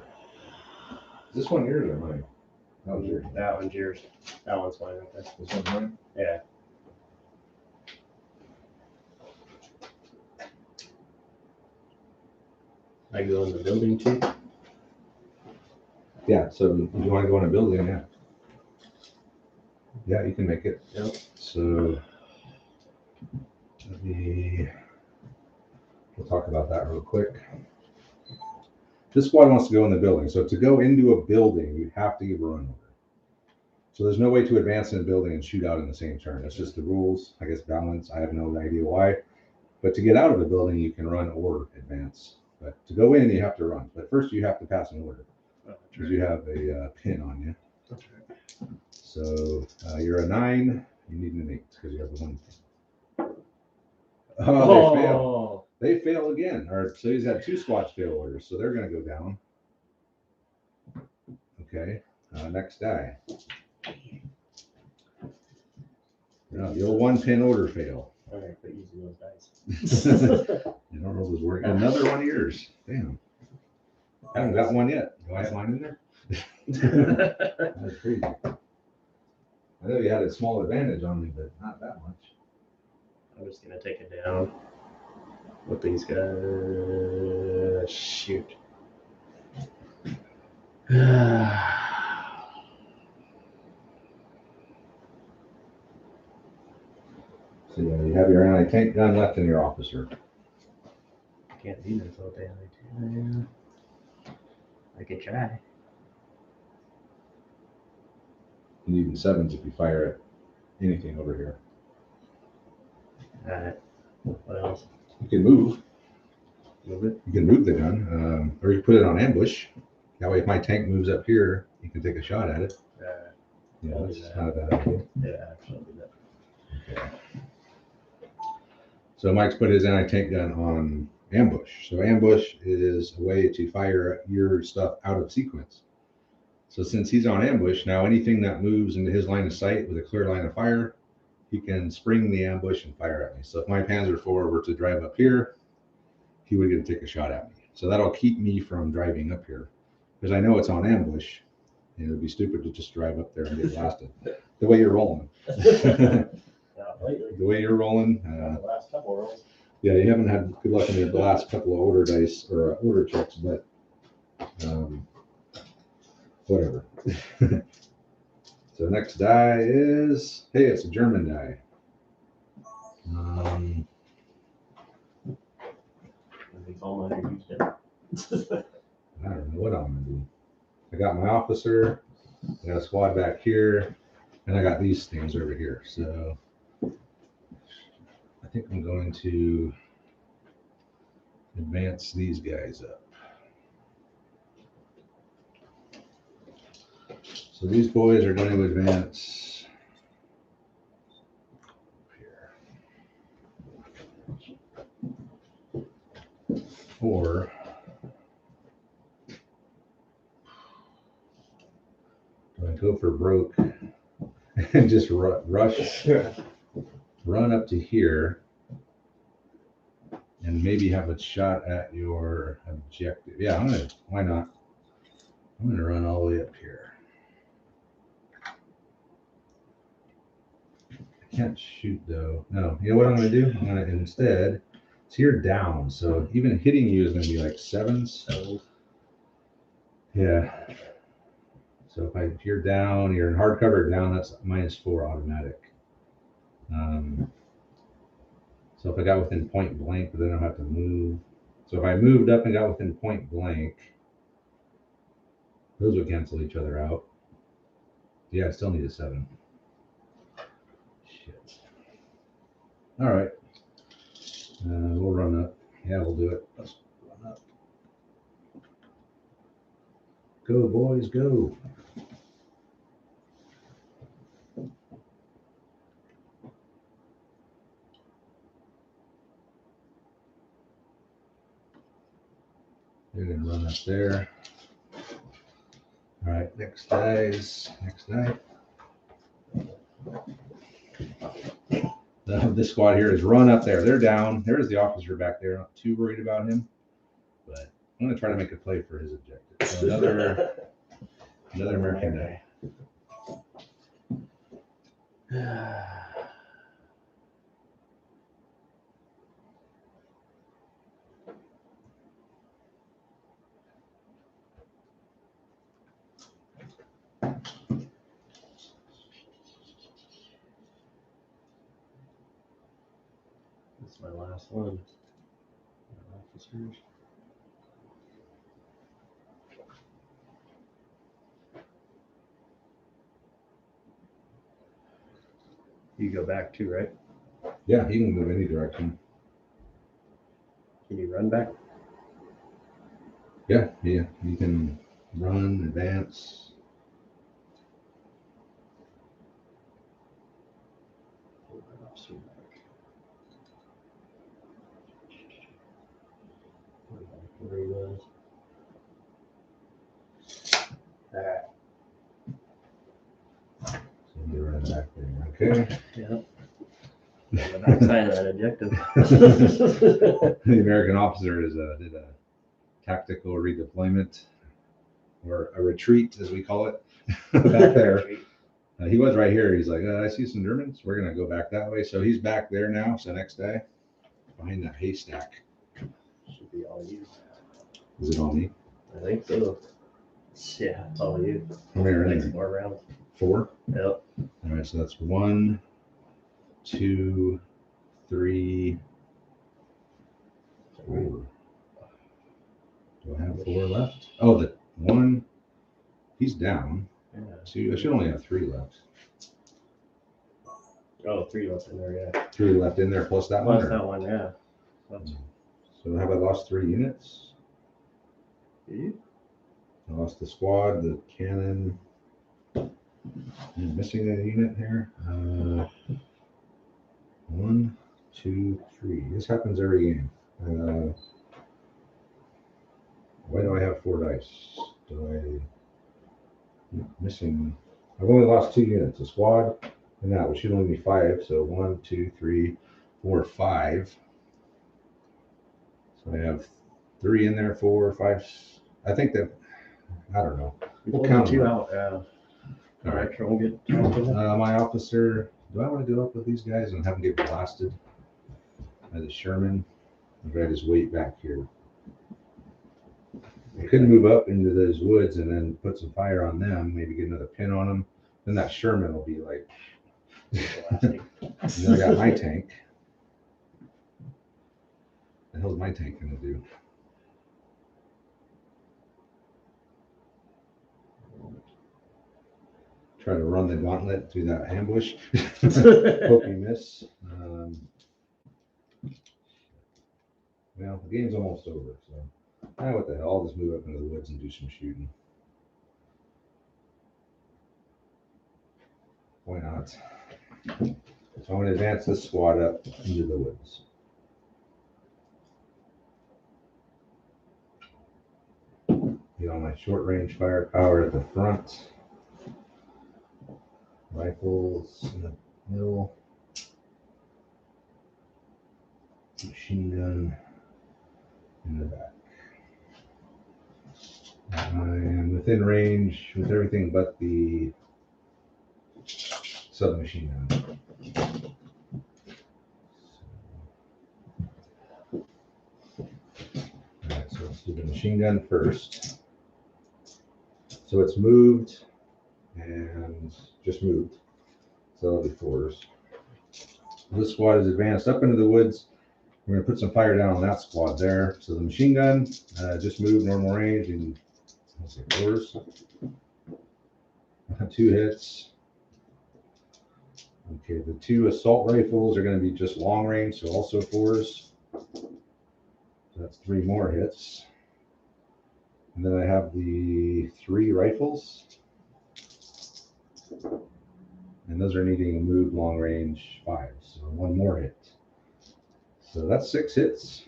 Is this one yours or mine? That was yours. That one's yours. That one's mine. Okay. This one's mine? Yeah. I go in the building too? Yeah, so if you want to go in a building, yeah. Yeah, you can make it. Yep. So we'll talk about that real quick. This squad wants to go in the building. So to go into a building, you have to give a run order. So there's no way to advance in a building and shoot out in the same turn. That's just the rules. I guess balance. I have no idea why. But to get out of a building, you can run or advance. But to go in, you have to run. But first, you have to pass an order because you have a pin on you. That's right. So you're a 9. You need an 8 because you have the 1 pin. Oh, they fail. They fail again. So he's had 2 squads fail orders, so they're going to go down. Okay, next die. No, your 1 pin order fail. All right, quit using those dice. You don't know those work. Another one of yours. Damn. I haven't got one yet. Do I have mine in there? That's crazy. I know you had a small advantage on me, but not that much. I'm just going to take it down with these guys. Shoot. So yeah, you have your anti-tank gun left in your officer. Can't do this all day. I could try. And even 7s if you fire at anything over here. Alright. What else? You can move. Move it? You can move the gun, or you put it on ambush. That way, if my tank moves up here, you can take a shot at it. Yeah, that's not a bad idea. Yeah, actually do that. Okay. So Mike's put his anti-tank gun on ambush. So ambush is a way to fire your stuff out of sequence. So since he's on ambush, now anything that moves into his line of sight with a clear line of fire, he can spring the ambush and fire at me. So if my Panzer IV were to drive up here, he would get to take a shot at me. So that'll keep me from driving up here because I know it's on ambush. And it would be stupid to just drive up there and get blasted. The way you're rolling. The way you're rolling. The last couple of rolls. Yeah, you haven't had good luck in the last couple of order dice or order checks, but whatever. So next die is, hey, it's a German die. It's all under used it. I don't know what I'm gonna do. I got my officer, I got a squad back here, and I got these things over here. So I think I'm going to advance these guys up. So these boys are going to advance here. Or do I go for broke and just rush, run up to here, and maybe have a shot at your objective? Yeah, why not? I'm gonna run all the way up here. I can't shoot though. No, you know what I'm gonna do? I'm gonna instead, so you're down, so even hitting you is gonna be like sevens. Yeah. So if you're down, you're in hard cover down, that's -4 automatic. So if I got within point blank, then I'll have to move. So if I moved up and got within point blank, those would cancel each other out. Yeah, I still need a 7. Shit. All right. We'll run up. Yeah, we'll do it. Let's run up. Go, boys, go. They're going to run up there. All right, next die. This squad here is run up there. They're down. There's the officer back there. Not too worried about him, but I'm going to try to make a play for his objective. So another American die. That's my last one. Officers. You go back too, right? Yeah, he can move any direction. Can you run back? Yeah, you can run, advance. Where he was. Alright. So you're running back there. Okay. Yep. The backside of that objective. The American officer did a tactical redeployment, or a retreat, as we call it, back there. He was right here. He's like, I see some Germans. We're going to go back that way. So he's back there now. So next day, behind that haystack. Should be all you. Is it all me? I think so. Yeah, it's all you. How many are in Next there? 4 rounds. 4? Yep. All right, so that's 1, 2, 3, 4. Do I have 4 left? Oh, the 1. He's down. Yeah. 2. I should only have 3 left. Oh, 3 left in there, yeah. 3 left in there plus that one. Plus that one, yeah. That's... So have I lost 3 units? You? I lost the squad, the cannon. I'm missing a unit here. 1, 2, 3. This happens every game. Why do I have 4 dice? Missing. I've only lost 2 units. A squad and that, which should only be 5. So 1, 2, 3, 4, 5. So I have 3 in there, 4, 5. I think that, I don't know. We'll count 2 out. All right, so we'll get my officer. Do I want to go up with these guys and have them get blasted by the Sherman? Or do I just wait back here? I could move up into those woods and then put some fire on them, maybe get another pin on them. Then that Sherman will be like, and then I got my tank. The hell's my tank gonna do? Try to run the gauntlet through that ambush. Hope you miss. Well, the game's almost over, so what the hell? I'll just move up into the woods and do some shooting. Why not? So I'm going to advance this squad up into the woods. Get all my short range firepower at the front. Rifles in the middle. Machine gun in the back. I am within range with everything but the submachine gun. Alright, so let's do the machine gun first. So it's moved and just moved. So it'll be 4s. This squad is advanced up into the woods. We're going to put some fire down on that squad there. So the machine gun just moved normal range and let's say 4s. 2 hits. Okay, the 2 assault rifles are going to be just long range, so also 4s. So that's 3 more hits. And then I have the 3 rifles. And those are needing a move long range 5, so 1 more hit. So that's 6 hits.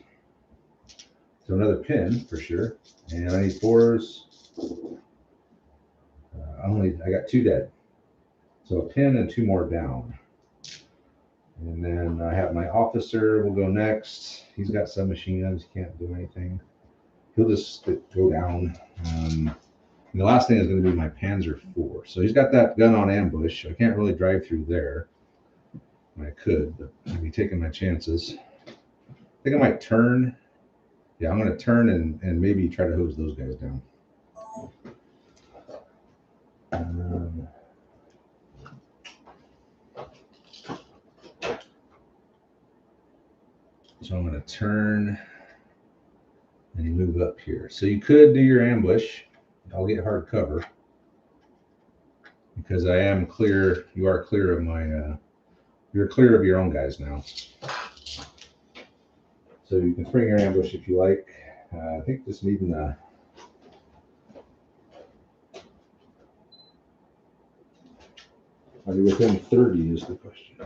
So another pin for sure. And I need 4s. I got 2 dead. So a pin and 2 more down. And then I have my officer will go next. He's got submachine guns, he can't do anything. He'll just go down. And the last thing is going to be my Panzer IV. So he's got that gun on ambush. I can't really drive through there. I could, but I'd be taking my chances. I think I might turn. Yeah, I'm going to turn and maybe try to hose those guys down. So I'm going to turn and move up here. So you could do your ambush. I'll get hard cover because I am clear. You are clear of my. You're clear of your own guys now. So you can spring your ambush if you like. I think just needing a. Are you within 30 is the question.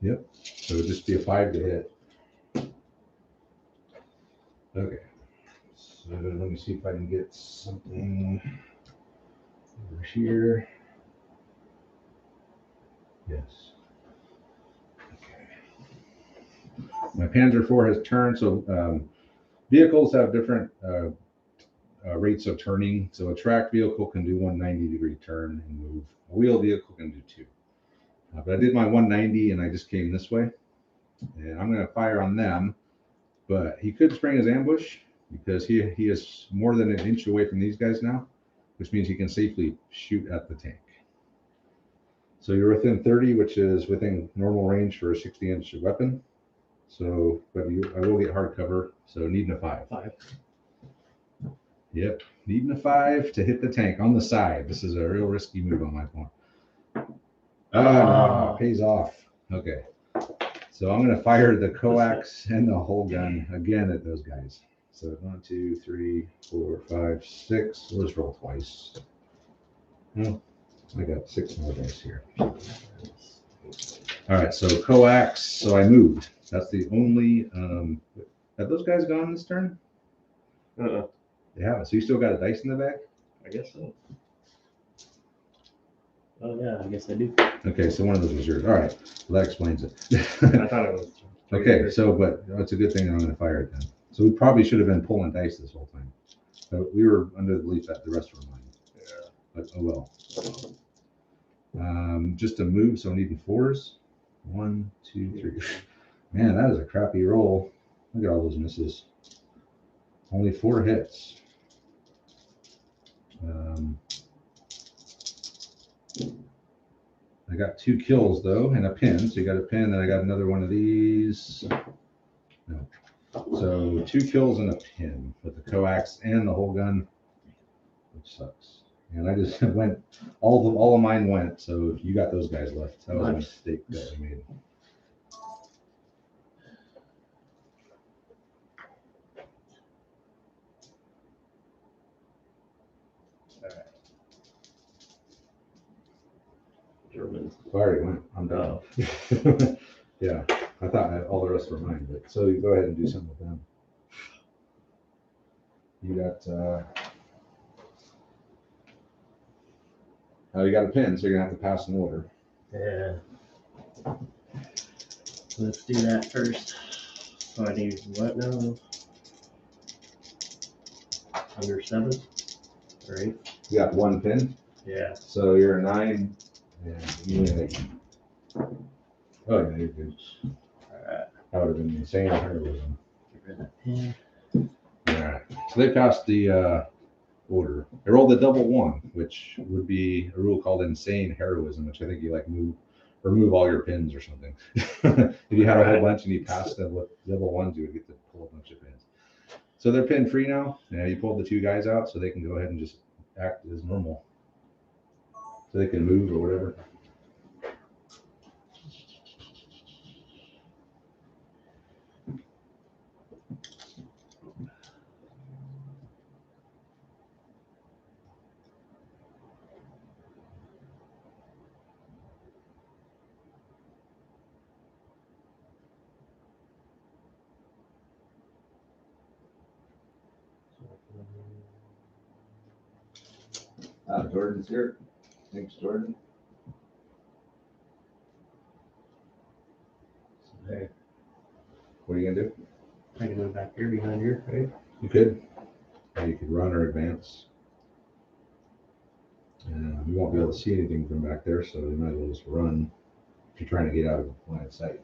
Yep. So it would just be a 5 to hit. Okay. So let me see if I can get something over here. Yes. Okay. My Panzer IV has turned, so vehicles have different rates of turning. So a tracked vehicle can do 190-degree turn and move. A wheel vehicle can do 2. But I did my 190 and I just came this way. And I'm going to fire on them. But he could spring his ambush because he is more than an inch away from these guys now, which means he can safely shoot at the tank. So you're within 30, which is within normal range for a 60-inch weapon. So, but I will get hard cover. So needing a 5. 5. Yep, needing a 5 to hit the tank on the side. This is a real risky move on my point. No, pays off. Okay. So I'm going to fire the coax and the whole gun again at those guys. So 1, 2, 3, 4, 5, 6. We'll just roll twice. I got 6 more dice here. All right, so coax. So I moved. That's the only. Have those guys gone this turn? They haven't. So you still got a dice in the bag? I guess so. Oh yeah, I guess I do. Okay, so one of those was yours. All right, well, that explains it. I thought it was. Okay, so but it's a good thing that I'm going to fire it then. So we probably should have been pulling dice this whole time. But we were under the belief that the rest were mine. Yeah. But oh well. Just a move, so needing 4s. 1, 2, 3. Man, that is a crappy roll. Look at all those misses. Only 4 hits. I got 2 kills though, and a pin. So you got a pin, then I got another one of these. No. So 2 kills and a pin with the coax and the whole gun, which sucks. And I just went, all of mine went. So you got those guys left. That was a mistake that I made. Germans. I already went. I'm done. Oh. Yeah, I thought all the rest were mine, but so you go ahead and do something with them. You got you got a pin, so you're gonna have to pass an order. Yeah. Let's do that first. So I need what now? Under 7? Right? You got 1 pin, Yeah. so you're a 9, and you win 8. Oh yeah, you're good. Alright. That would have been insane heroism. Get rid of that pin. Alright, so they passed the order. They rolled a double 1, which would be a rule called insane heroism, which I think you like remove all your pins or something. If you had a whole bunch and you passed them with double 1s, you would get to pull a bunch of pins. So they're pin free now. Yeah, you pulled the 2 guys out, so they can go ahead and just act as normal. So they can move or whatever. Jordan's here. Thanks, Jordan. Hey, what are you gonna do? I can move back here behind here, right? You could. You could run or advance. You won't be able to see anything from back there, so you might as well just run if you're trying to get out of line of sight.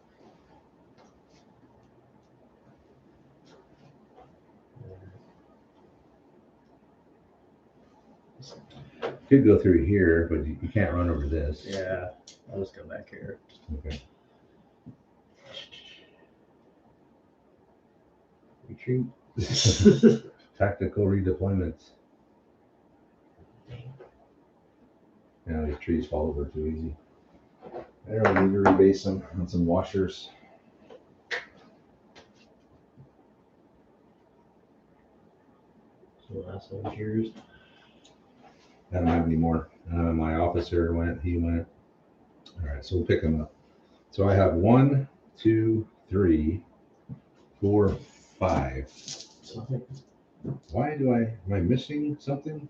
You could go through here, but you can't run over this. Yeah. I'll just go back here. Okay. Retreat. Tactical redeployment. Yeah, these trees fall over too easy. There, we need to rebase them on some washers. So the last one's yours. I don't have any more. My officer went, he went. All right, so we'll pick them up. So I have 1, 2, 3, 4, 5. Why am I missing something?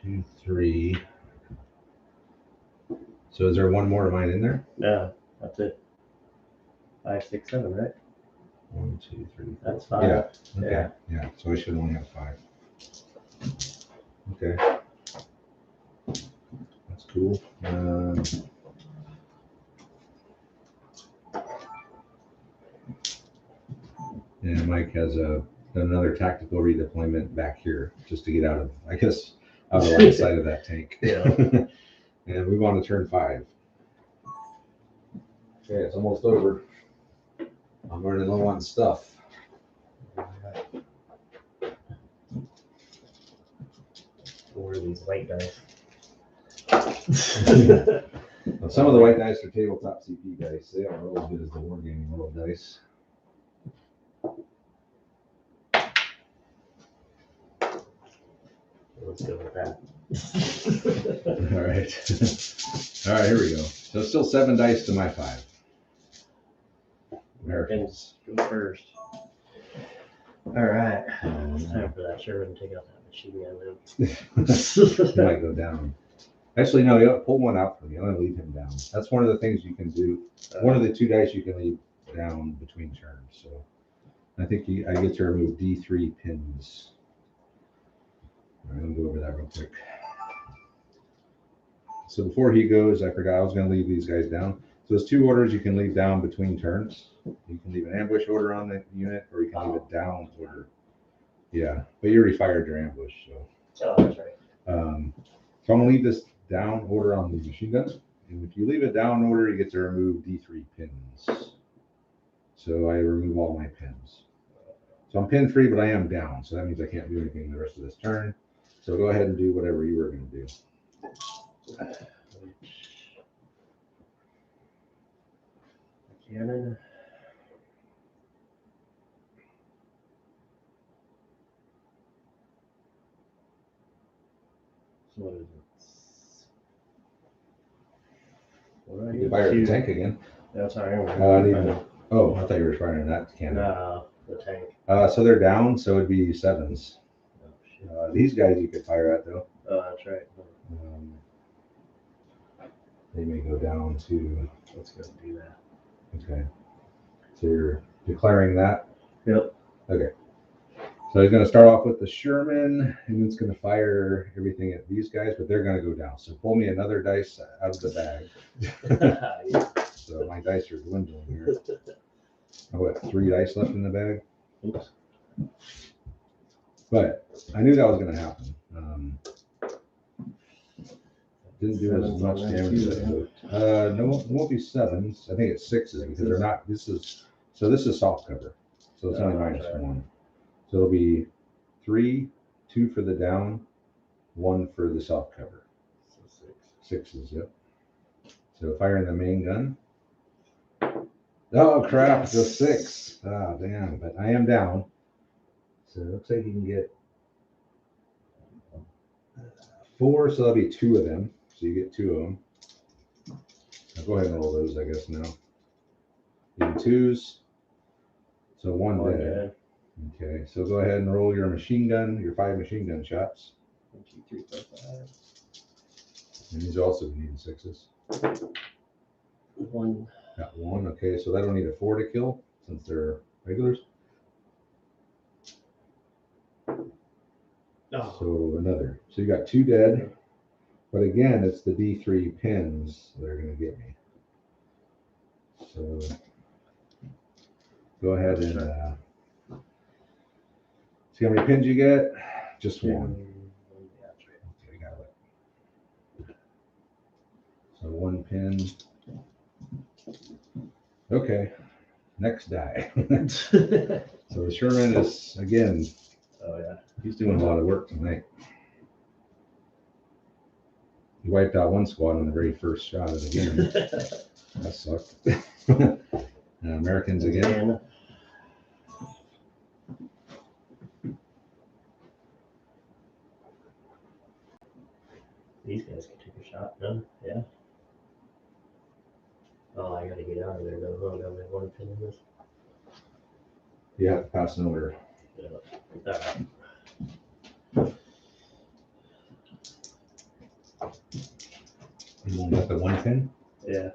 2, 3. So is there one more of mine in there? No, that's it. 5, 6, 7, right? 1, 2, 3. 4. That's 5. Yeah. Okay. Yeah. So I should only have 5. Okay. That's cool. And Mike has another tactical redeployment back here just to get out of the line of sight of that tank. Yeah. And we want to turn 5. Okay, it's almost over. I'm running low on stuff. Or these white dice. Now, some of the white dice are tabletop CP dice. They aren't really as good as the wargaming world dice. Let's go with that. All right. All right, here we go. So it's still 7 dice to my 5. Americans go first. All right. It's time for that Sherman to take out that machine gun. He might go down. Actually, no, you pull one out for me. I'm going to leave him down. That's one of the things you can do. One of the 2 dice you can leave down between turns. So I think I get to remove D3 pins. All right, let me go over that real quick. So before he goes, I forgot I was going to leave these guys down. So there's 2 orders you can leave down between turns. You can leave an ambush order on the unit, or you can leave a down order. Yeah, but you already fired your ambush, so. Oh, that's right. So I'm gonna leave this down order on the machine gun. And if you leave it down order, you get to remove D3 pins. So I remove all my pins. So I'm pin free, but I am down. So that means I can't do anything the rest of this turn. So go ahead and do whatever you were gonna do. Cannon. So what is it? What do I You need? can fire the Two. tank again. That's all right. Oh, I thought you were firing that cannon. No, the tank. So they're down, so it'd be 7s. Oh, shit. These guys you could fire at though. Oh, that's right. They may go down to. Let's go do that. Okay. So you're declaring that? Yep. Okay. So he's going to start off with the Sherman, and it's going to fire everything at these guys, but they're going to go down. So pull me another dice out of the bag. Yeah. So my dice are dwindling here. I've got 3 dice left in the bag. Oops. But I knew that was going to happen. Didn't do as much damage as I hoped. No, it won't be 7s. I think it's 6s because they're not. This is soft cover, so it's only -1. So it'll be 3, 2 for the down, 1 for the soft cover. So 6. 6s, yep. So firing the main gun. Oh crap! It's a 6. Ah, damn! But I am down. So it looks like you can get 4. So that'll be 2 of them. So you get 2 of them. I'll go ahead and roll those, I guess, now. Even 2s. So 1 dead. Okay, so go ahead and roll your machine gun, your 5 machine gun shots. 1, 2, 3, 4, 5. And these also need 6s. 1. Got 1. Okay, so that'll need a 4 to kill since they're regulars. Oh. So another. So you got 2 dead. But again, it's the D3 pins that are going to get me. So go ahead and see how many pins you get. Just 1. Yeah, that's right. Okay, got it. So 1 pin. Okay, next die. So the Sherman is again. Oh yeah. He's doing a lot of work tonight. He wiped out 1 squad on the very first shot of the game. That sucked. Americans again. These guys can take a shot, no? Yeah. Oh, I gotta get out of there though. Oh, I got my 1 pin in this. You have to pass an order. Yeah. All right. You won't get the 1 pin? Yeah.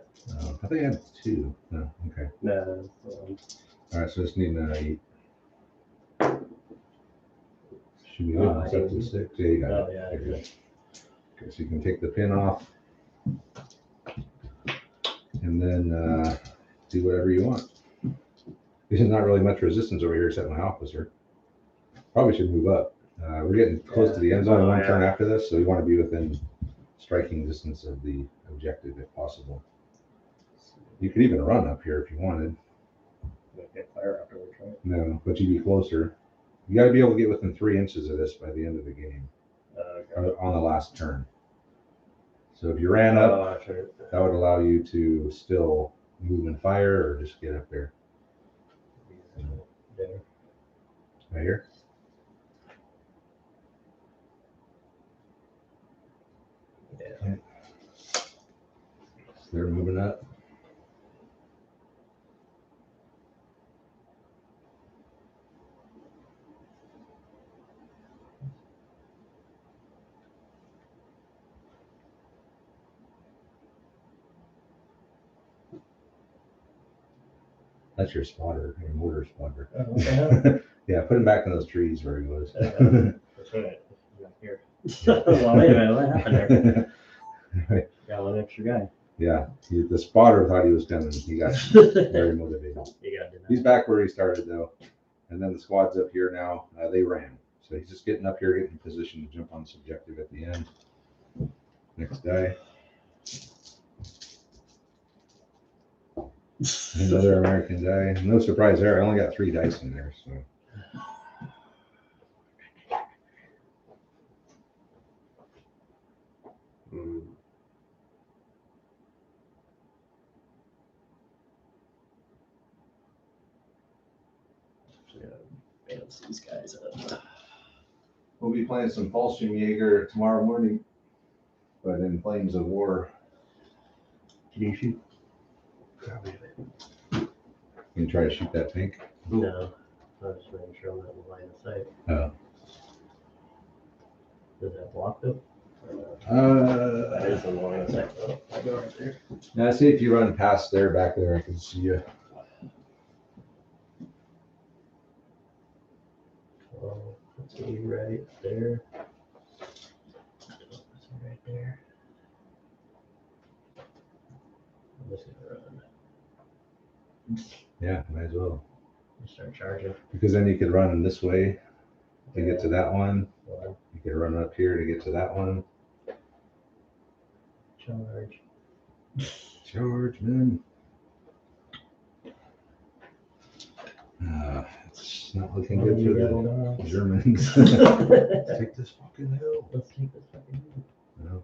I think I had 2. No, okay. No. All right, so just need an 8. Should be on. It's up to 6. Yeah, you got Oh it. yeah. There you go. Okay, so you can take the pin off. And then do whatever you want. There's not really much resistance over here except my officer. Probably should move up. We're getting close to the end zone. 1 turn after this, so you want to be within striking distance of the objective if possible. You could even run up here if you wanted. Get fire afterwards, right? No, but you'd be closer. You got to be able to get within 3 inches of this by the end of the game, Okay. on the last turn. So if you ran up, Sure. that would allow you to still move and fire or just get up there. There. Right here. moving up. That's your spotter, your mortar spotter. Oh, what the hell? Yeah, put him back in those trees where he was. That's right. Not here. Well, wait a minute. What happened there? Got one extra guy. Yeah, the spotter thought he was coming. He got very motivated. You got to do He's back where he started though, and then the squad's up here now. They ran, so he's just getting up here, getting in position to jump on subjective at the end. Next guy. Another American guy. No surprise there. I only got 3 dice in there, so. Balance these guys up. We'll be playing some Fallschirmjäger tomorrow morning, but in Flames of War. Can you shoot? You can try to shoot that tank? No. I was just making sure I'm not in the line of sight. Oh. Does that block them? That is in the line of sight. Oh, I go right there. Now, see if you run past there, back there, I can see you. Oh, let's see right there. Right there. I'm just gonna run. Yeah, might as well. Start charging. Because then you could run this way to get to that one. One. You could run up here to get to that one. Charge. Charge, man. It's not looking good for the Germans. Let's take this fucking hill. Let's take this fucking hill. No.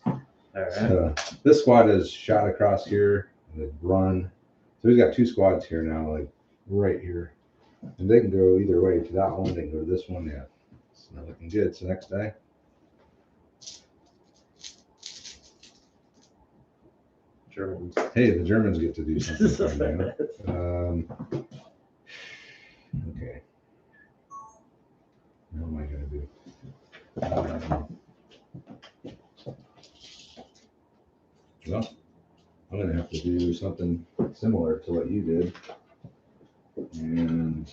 All right. So this squad is shot across here and they've run. So we've got 2 squads here now, like right here. And they can go either way to that one, they can go to this one. Yeah, it's not looking good. So next day. Germans. Hey, the Germans get to do something right now. Okay. What am I going to do? Well, I'm going to have to do something similar to what you did. And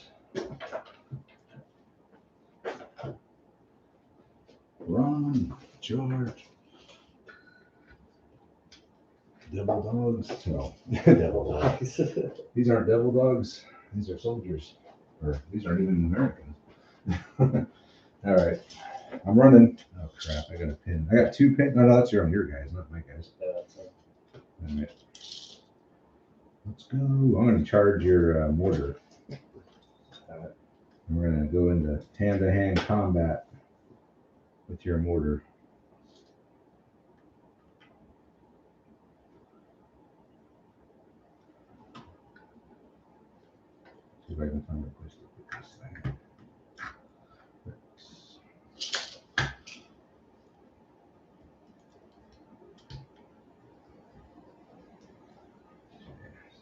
run, charge. Devil dogs. No, devil dogs. These aren't devil dogs. These are soldiers. Or these aren't even Americans. All right. I'm running. Oh crap! I got a pin. I got 2 pins. No, that's your guys, not my guys. All right. Let's go. I'm going to charge your mortar. We're going to go into hand-to-hand combat with your mortar. See if I can find a place to put this thing.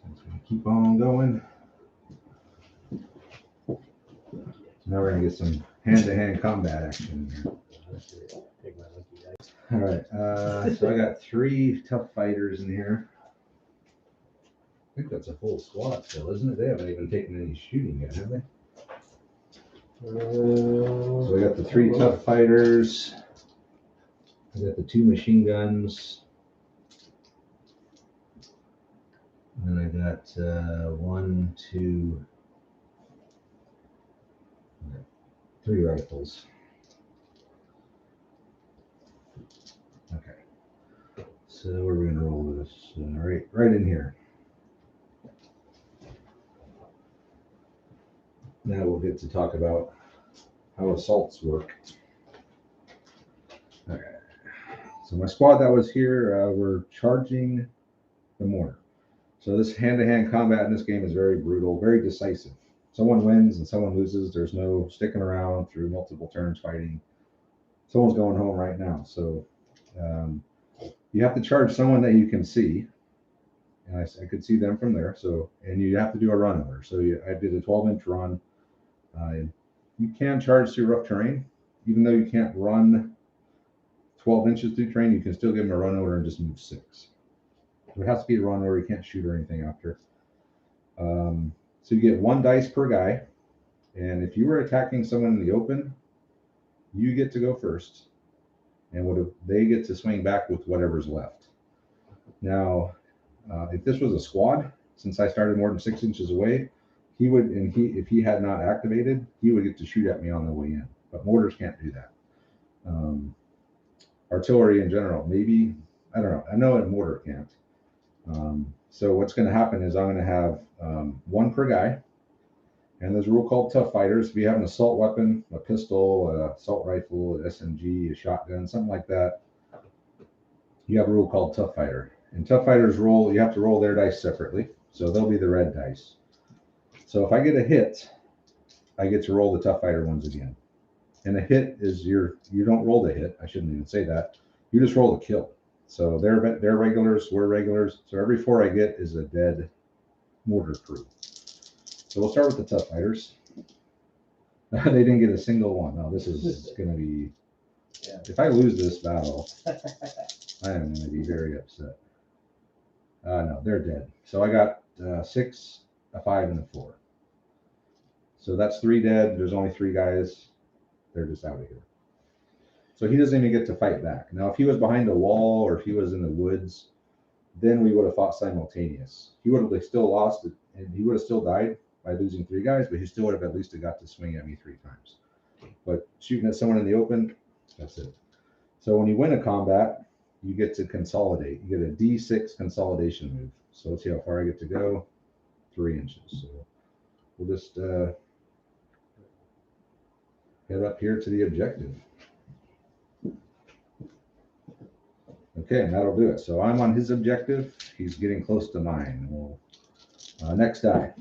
Since we keep on going. Now we're going to get some hand-to-hand combat action here. All right, so I got 3 tough fighters in here. I think that's a full squad still, isn't it? They haven't even taken any shooting yet, have they? So I got the 3 tough fighters. I got the 2 machine guns. And then I got 1, 2, 3 rifles. Okay. So where are we gonna roll this? Right in here. Now we'll get to talk about how assaults work. Okay. So my squad that was here, we're charging the mortar. So this hand-to-hand combat in this game is very brutal, very decisive. Someone wins and someone loses. There's no sticking around through multiple turns fighting. Someone's going home right now. So You have to charge someone that you can see, and I could see them from there. So, and you have to do a run over. So I did a 12-inch run. You can charge through rough terrain, even though you can't run 12 inches through terrain. You can still give them a run over and just move 6. So it has to be a run over. You can't shoot or anything after. So you get 1 dice per guy, and if you were attacking someone in the open, you get to go first, and they get to swing back with whatever's left. Now, if this was a squad, since I started more than 6 inches away, if he had not activated, he would get to shoot at me on the way in. But mortars can't do that. Artillery in general, maybe, I don't know. I know a mortar can't. So what's going to happen is I'm going to have 1 per guy. And there's a rule called tough fighters. If you have an assault weapon, a pistol, an assault rifle, an SMG, a shotgun, something like that, you have a rule called tough fighter. And tough fighters you have to roll their dice separately. So they'll be the red dice. So if I get a hit, I get to roll the tough fighter ones again. And a hit is you don't roll the hit. I shouldn't even say that. You just roll the kill. So they're regulars, we're regulars. So every 4 I get is a dead mortar crew. So we'll start with the tough fighters. They didn't get a single one. No, this is going to be. Yeah. If I lose this battle, I am going to be very upset. No, they're dead. So I got 6, a 5, and a 4. So that's 3 dead. There's only 3 guys. They're just out of here. So he doesn't even get to fight back. Now, if he was behind a wall or if he was in the woods, then we would have fought simultaneous. He would have still lost it, and he would have still died by losing 3 guys, but he still would have at least got to swing at me 3 times. But shooting at someone in the open, that's it. So when you win a combat, you get to consolidate. You get a D6 consolidation move. So let's see how far I get to go. 3 inches. So we'll just head up here to the objective. Okay, and that'll do it. So I'm on his objective. He's getting close to mine. We'll, next die.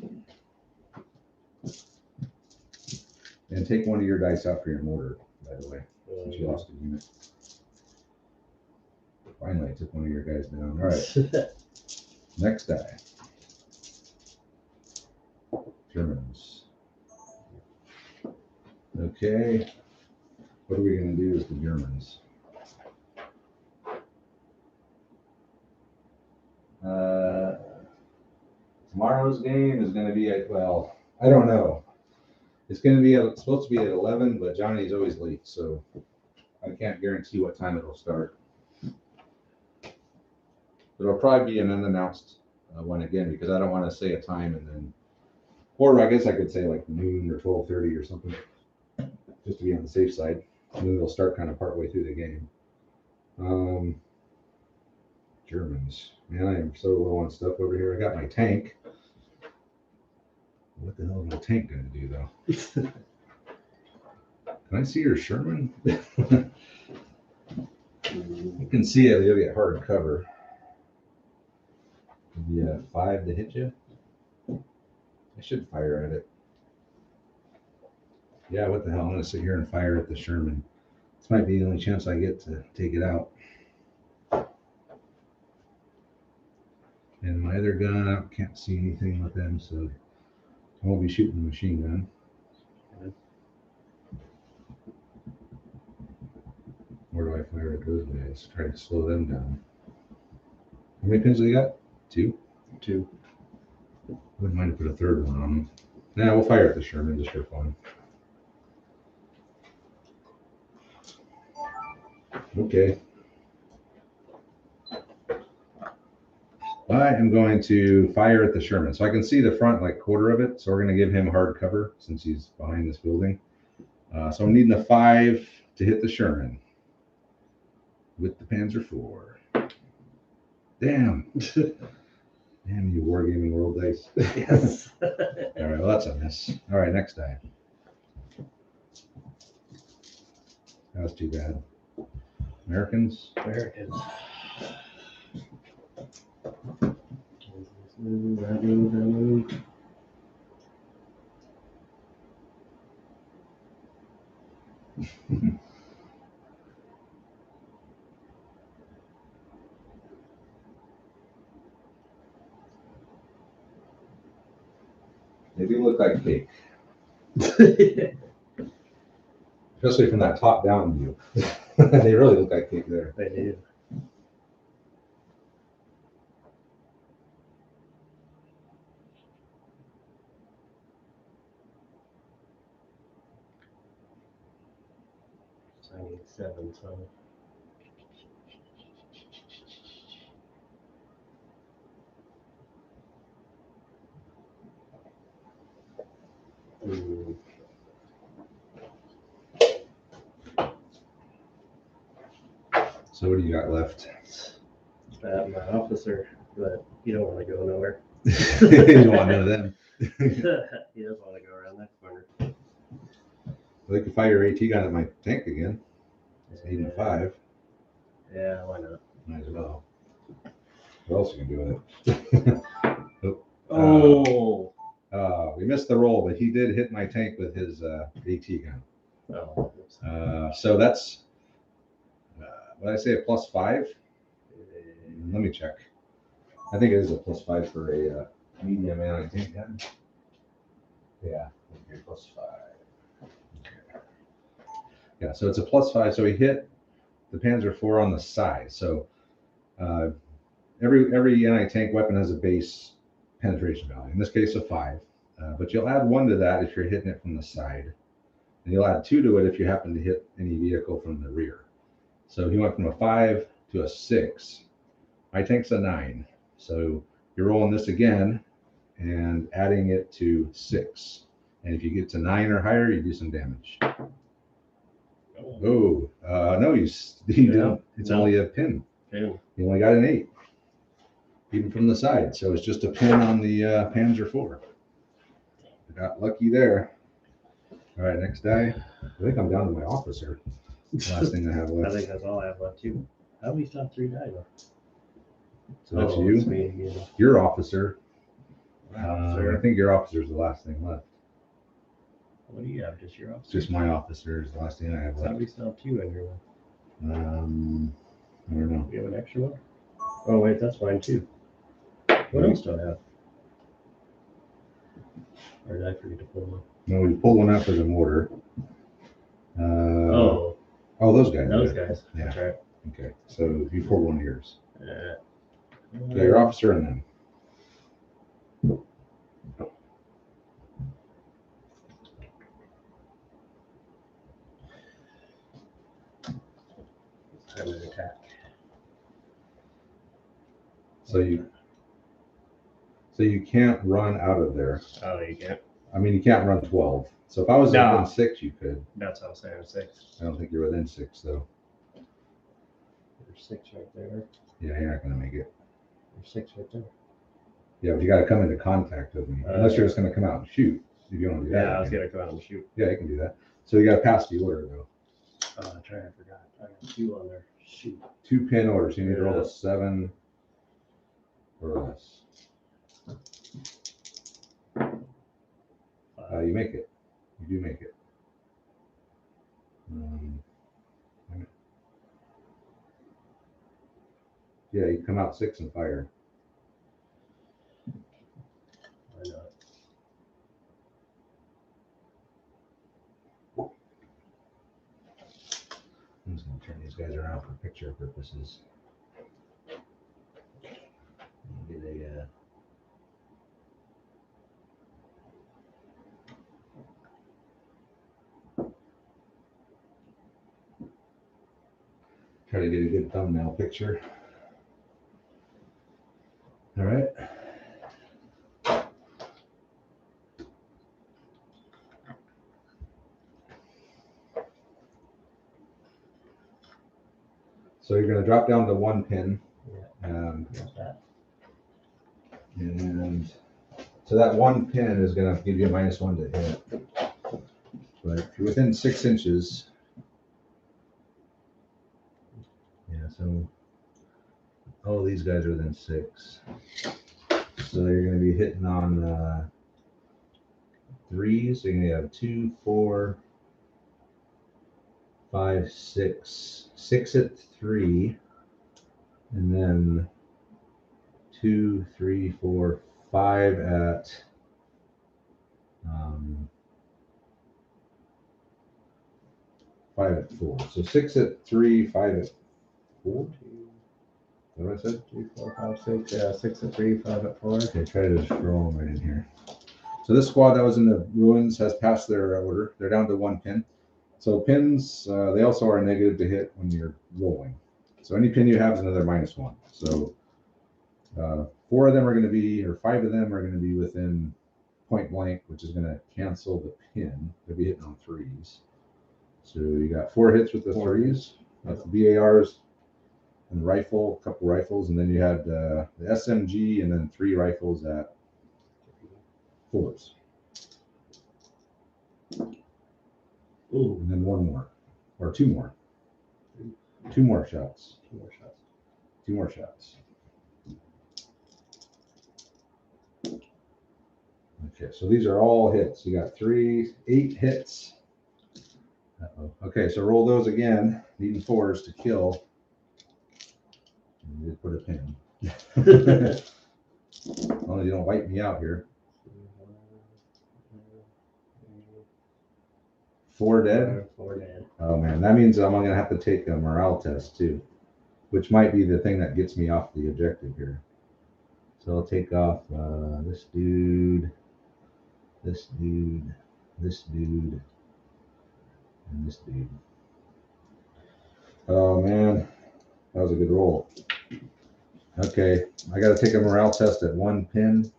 And take 1 of your dice out for your mortar, by the way, since you lost a unit. Finally, I took 1 of your guys down. All right. Next die. Germans. Okay. What are we going to do with the Germans? Tomorrow's game is going to be at, well, I don't know. It's going to be supposed to be at 11, but Johnny's always late, so I can't guarantee what time it'll start. It'll probably be an unannounced one again, because I don't want to say a time and then, or I guess I could say like noon or 12:30 or something, just to be on the safe side. And then it'll start kind of partway through the game. Germans. Man, I am so low on stuff over here. I got my tank. What the hell is my tank going to do, though? Can I see your Sherman? You can see it. You'll get hard cover. Yeah, 5 to hit you. I should fire at it. Yeah, what the hell? I'm going to sit here and fire at the Sherman. This might be the only chance I get to take it out. And my other gun, I can't see anything with them, so I won't be shooting the machine gun. Where do I fire at those guys? Try to slow them down. How many pins do they got? 2? 2. Wouldn't mind to put a 3rd one on them. Nah, we'll fire at the Sherman just for fun. Okay. I am going to fire at the Sherman. So I can see the front, like quarter of it. So we're going to give him hard cover since he's behind this building. So I'm needing a 5 to hit the Sherman with the Panzer IV. Damn. Damn you, Wargaming World Dice. Yes. All right, well, that's a miss. All right, next die. That was too bad. Americans? Americans. Move. do look like cake, especially from that top down view. They really look like cake there. They do. So I need 7, so. Ooh. So what do you got left? My officer, but he don't want to go nowhere. You don't want none of them. He doesn't want to go around that corner. They could fire your AT gun at my tank again. It's 8 and 5. Yeah, why not? Might as well. What else you can do with it? Oh. We missed the roll, but he did hit my tank with his AT gun. Oh. So that's, what did I say, a +5? Let me check. I think it is a +5 for a medium anti-tank gun. Yeah, okay, +5. Okay. Yeah, so it's a +5. So he hit the Panzer IV on the side. So every anti-tank weapon has a base penetration value. In this case, a 5. But you'll add 1 to that if you're hitting it from the side. And you'll add 2 to it if you happen to hit any vehicle from the rear. So he went from a 5 to a 6. My tank's a 9. So you're rolling this again and adding it to 6. And if you get to 9 or higher, you do some damage. Oh, no, you didn't. It's only a pin. You only got an 8, even from the side. So it's just a pin on the Panzer IV. Got lucky there. All right, next die. I think I'm down to my officer. Last thing I have left. I think that's all I have left too. How we stopped 3 die though? So that's Oh, you. it's me again. Your officer. Officer. I think your officer is the last thing left. What do you have? Just your officer? Just my officer is the last thing I have How left. we still have 2 in here? I don't know. Do you have an extra one? Oh wait, that's mine too. What else do I have? Or did I forget to pull one? No, we pulled one out for the mortar. Oh, those guys. Those guys. Yeah. That's right. Okay, so you pulled one of yours. Yeah, Your officer and then. Time to attack. So you can't run out of there. Oh, you can't. I mean, you can't run 12. So if I was within 6, you could. That's how I was saying 6. I don't think you're within 6 though. There's 6 right there. Yeah, you're not gonna make it. There's 6 right there. Yeah, but you got to come into contact with me. Unless you're just gonna come out and shoot. If you want to do that. Yeah, I was gonna come out and shoot. Yeah, you can do that. So you got to pass the order though. Oh, that's right. I forgot. I got 2 on there. Shoot. 2 pin orders. You need to roll a 7 or less. You make it. You do make it. Yeah, you come out 6 and fire. Why not? I'm just gonna turn these guys around for picture purposes. Get a try to get a good thumbnail picture. All right. So you're going to drop down to 1 pin. And so that 1 pin is going to give you a -1 to hit. But if you're within 6 inches, yeah, so all of these guys are within 6. So you're going to be hitting on 3. So you're going to have 2, 4, 5, 6. 6 at 3. And then 2, 3, 4, 5 at 5 at 4. So 6 at 3, 5 at 4. What I said? 2, 4, 5, 6. Yeah, 6 at 3, 5 at 4. Okay, try to just roll them right in here. So this squad that was in the ruins has passed their order. They're down to 1 pin. So pins, they also are negative to hit when you're rolling. So any pin you have is another -1. So 4 of them are going to be, or 5 of them are going to be within point blank, which is going to cancel the pin. They'll be hitting on 3s. So you got 4 hits with the 3s. That's the BARs and rifle, a couple rifles, and then you had the SMG, and then 3 rifles at 4s. Ooh. And then 1 more, or 2 more. 2 more shots. 2 more shots. 2 more shots. Okay, so these are all hits. You got 8 hits. Uh-oh. Okay, so roll those again. Needing 4s to kill. You just put a pin. As long as you don't wipe me out here. 4 dead? 4 dead. Oh man, that means I'm gonna have to take a morale test too, which might be the thing that gets me off the objective here. So I'll take off this dude, this dude, this dude, and this dude. Oh man, that was a good roll. Okay, I gotta take a morale test at 1 pin.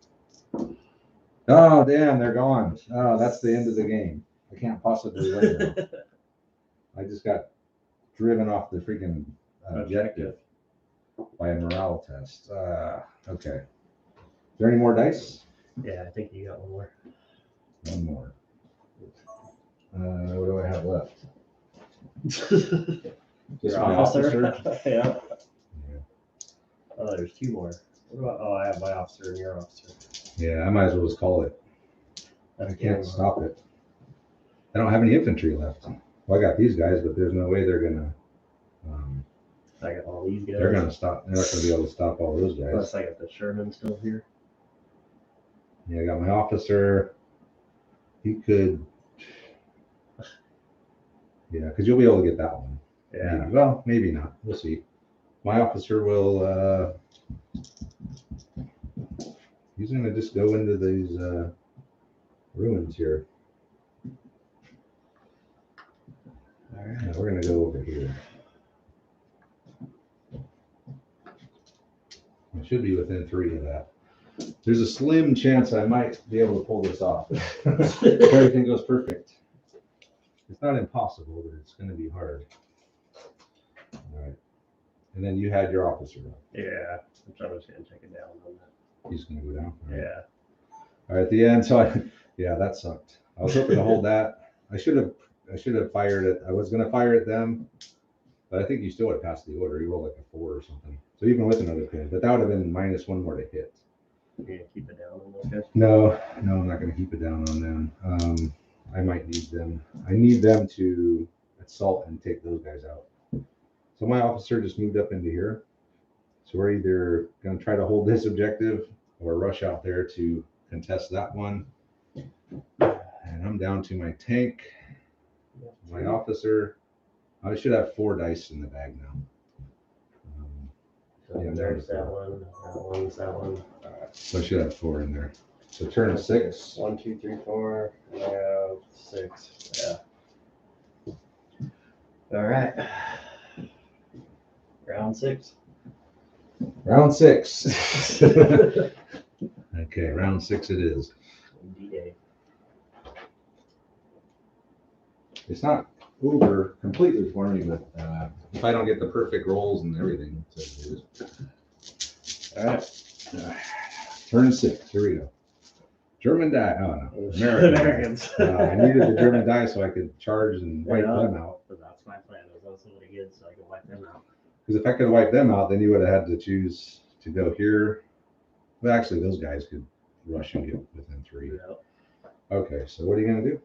Oh damn, they're gone. Oh, that's the end of the game. I can't possibly win now. I just got driven off the freaking objective by a morale test. Okay. Is there any more dice? Yeah, I think you got 1 more. 1 more. What do I have left? Just Your my officer? Yeah. Yeah. Oh, there's 2 more. What about? Oh, I have my officer and your officer. Yeah, I might as well just call it. I can't stop it. I don't have any infantry left. Well, I got these guys, but there's no way they're gonna. I got all these guys. They're gonna stop. They're not gonna be able to stop all those guys. Plus, I got the Sherman still here. Yeah, I got my officer. He could. Yeah, because you'll be able to get that one. Yeah. Maybe. Well, maybe not. We'll see. My officer will. He's gonna just go into these ruins here. All right. Yeah, we're gonna go over here. I should be within 3 of that. There's a slim chance I might be able to pull this off. If everything goes perfect. It's not impossible, but it's going to be hard. All right. And then you had your officer up. Yeah. I'm just going to take it down on that. He's going to go down. All right. Yeah. All right. At the end, so yeah, that sucked. I was hoping to hold that. I should have fired it. I was going to fire at them, but I think you still would have passed the order. You rolled like a 4 or something. So even with another pin, but that would have been -1 more to hit. You're going to keep it down on those guys? No, I'm not going to keep it down on them. I might need them. I need them to assault and take those guys out. So my officer just moved up into here. So we're either going to try to hold this objective or rush out there to contest that one. And I'm down to my tank, my officer. I should have 4 dice in the bag now. So Yeah, there's that one, that one. So I should have 4 in there. So turn 6. 1, 2, 3, 4. I have 6. Yeah. All right. Round 6. Round 6. Okay, round 6 it is. D-Day. It's not over completely for me, but if I don't get the perfect rolls and everything, so it is. All right. Turn 6. Here we go. German die. Oh no, Americans. I needed the German die so I could charge and wipe them out. But that's my plan. Is those somebody good so I can wipe them out. Because if I could wipe them out, then you would have had to choose to go here. Well, actually, those guys could rush and get within 3. Yep. Okay, so what are you gonna do?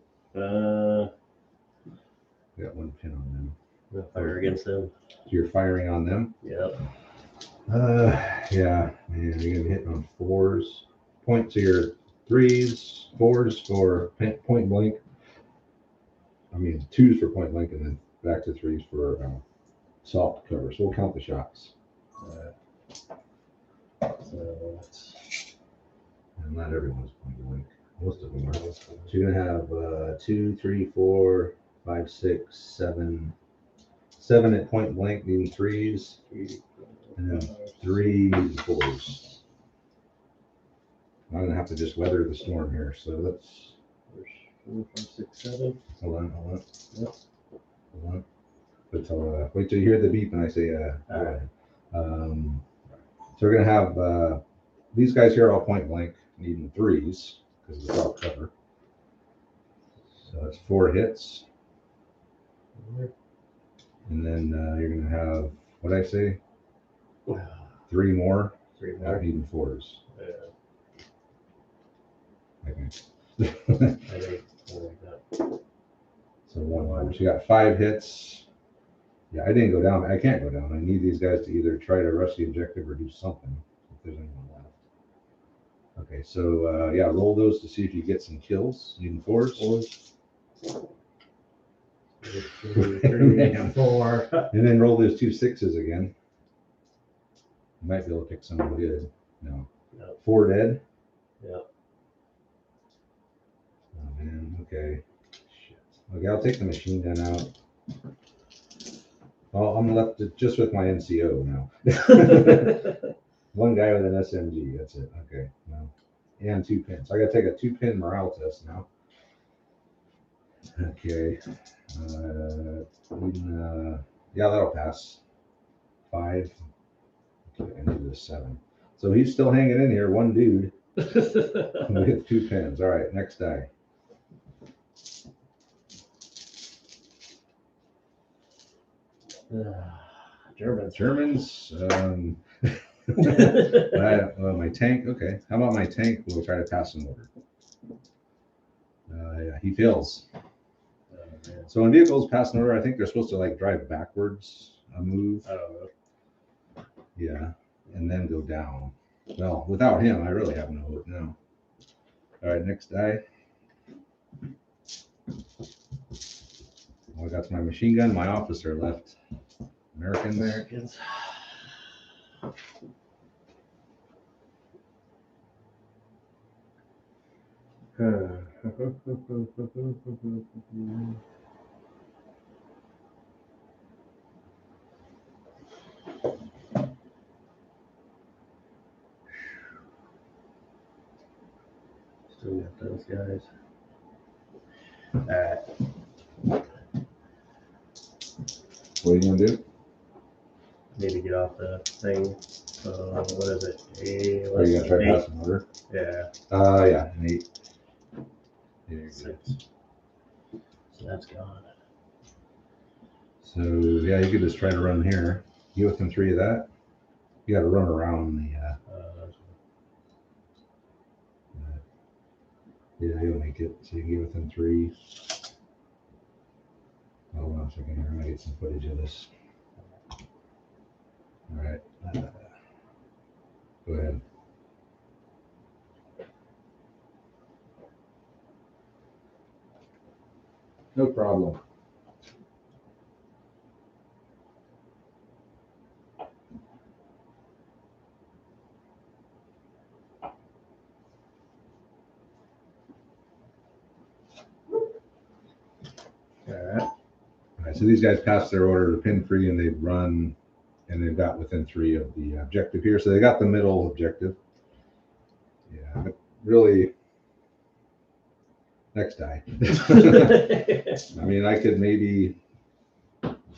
Got 1 pin on them. Fire against them. You're firing on them. Yep. Yeah, man, you're gonna be hitting on 4s. Point to your 3s, 4s for point blank. I mean 2s for point blank, and then back to 3s for soft cover. So we'll count the shots. So that's And not everyone's point blank. Most of them are. So you're gonna have 2, 3, 4, 5, 6, 7. 7 at point blank needing 3s, and then 3 needing 4s. I'm gonna have to just weather the storm here. So let's 4, 5, 6, 7. hold on. Yep. Hold on. But wait till you hear the beep and I say All right. So we're gonna have these guys here all point blank needing 3s because of the soft cover. So that's 4 hits. And then you're going to have, what did I say? 3 more. 3 more. Needing 4s. Yeah. Okay. I think something like that. So 1 more. So you got 5 hits. Yeah, I didn't go down. I can't go down. I need these guys to either try to rush the objective or do something if there's anyone left. Okay, so yeah, roll those to see if you get some kills. Needing 4s. 2, 3, 4. And then roll those 2 6s again. You might be able to pick someone good. No. Yep. 4 dead. Yep. Oh man. Okay. Shit. Okay, I'll take the machine gun out. Well, I'm left just with my NCO now. One guy with an SMG. That's it. Okay. No. And 2 pins. I got to take a 2-pin morale test now. Okay. Yeah, that'll pass. 5. Okay, I needed a 7. So he's still hanging in here. One dude with 2 pins. All right, next die. Germans. My tank. Okay. How about my tank? We'll try to pass an order. Yeah, he fails. So when vehicles pass an order, I think they're supposed to like drive backwards a move. Yeah, and then go down. Well, without him, I really have no hope now. All right, next die. Well, I got my machine gun. My officer left. Americans. Still got those guys. All right. What are you gonna do? Need to get off the thing. What is it? Are you gonna try to pass an order? Yeah. Yeah, an 8. Yeah, 6. So that's gone. So yeah, you could just try to run here. Get within 3 of that. You got to run around the. Yeah, you'll make it. So you can get within 3. Hold on a second here. I'm gonna get some footage of this. All right. Go ahead. No problem. All right. So these guys passed their order to pin 3, and they've run, and they've got within 3 of the objective here. So they got the middle objective. Yeah, but really. Next die. I mean, I could maybe.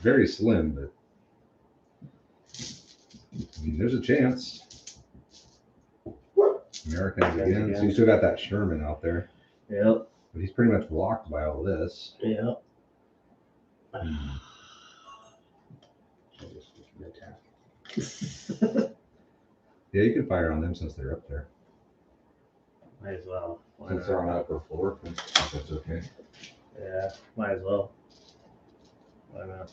Very slim, but. I mean, there's a chance. Americans again. So you still got that Sherman out there. Yep. But he's pretty much blocked by all this. Yep. Yeah, you can fire on them since they're up there. Might as well. Since they're on the upper floor, that's okay. Yeah, might as well. Why not?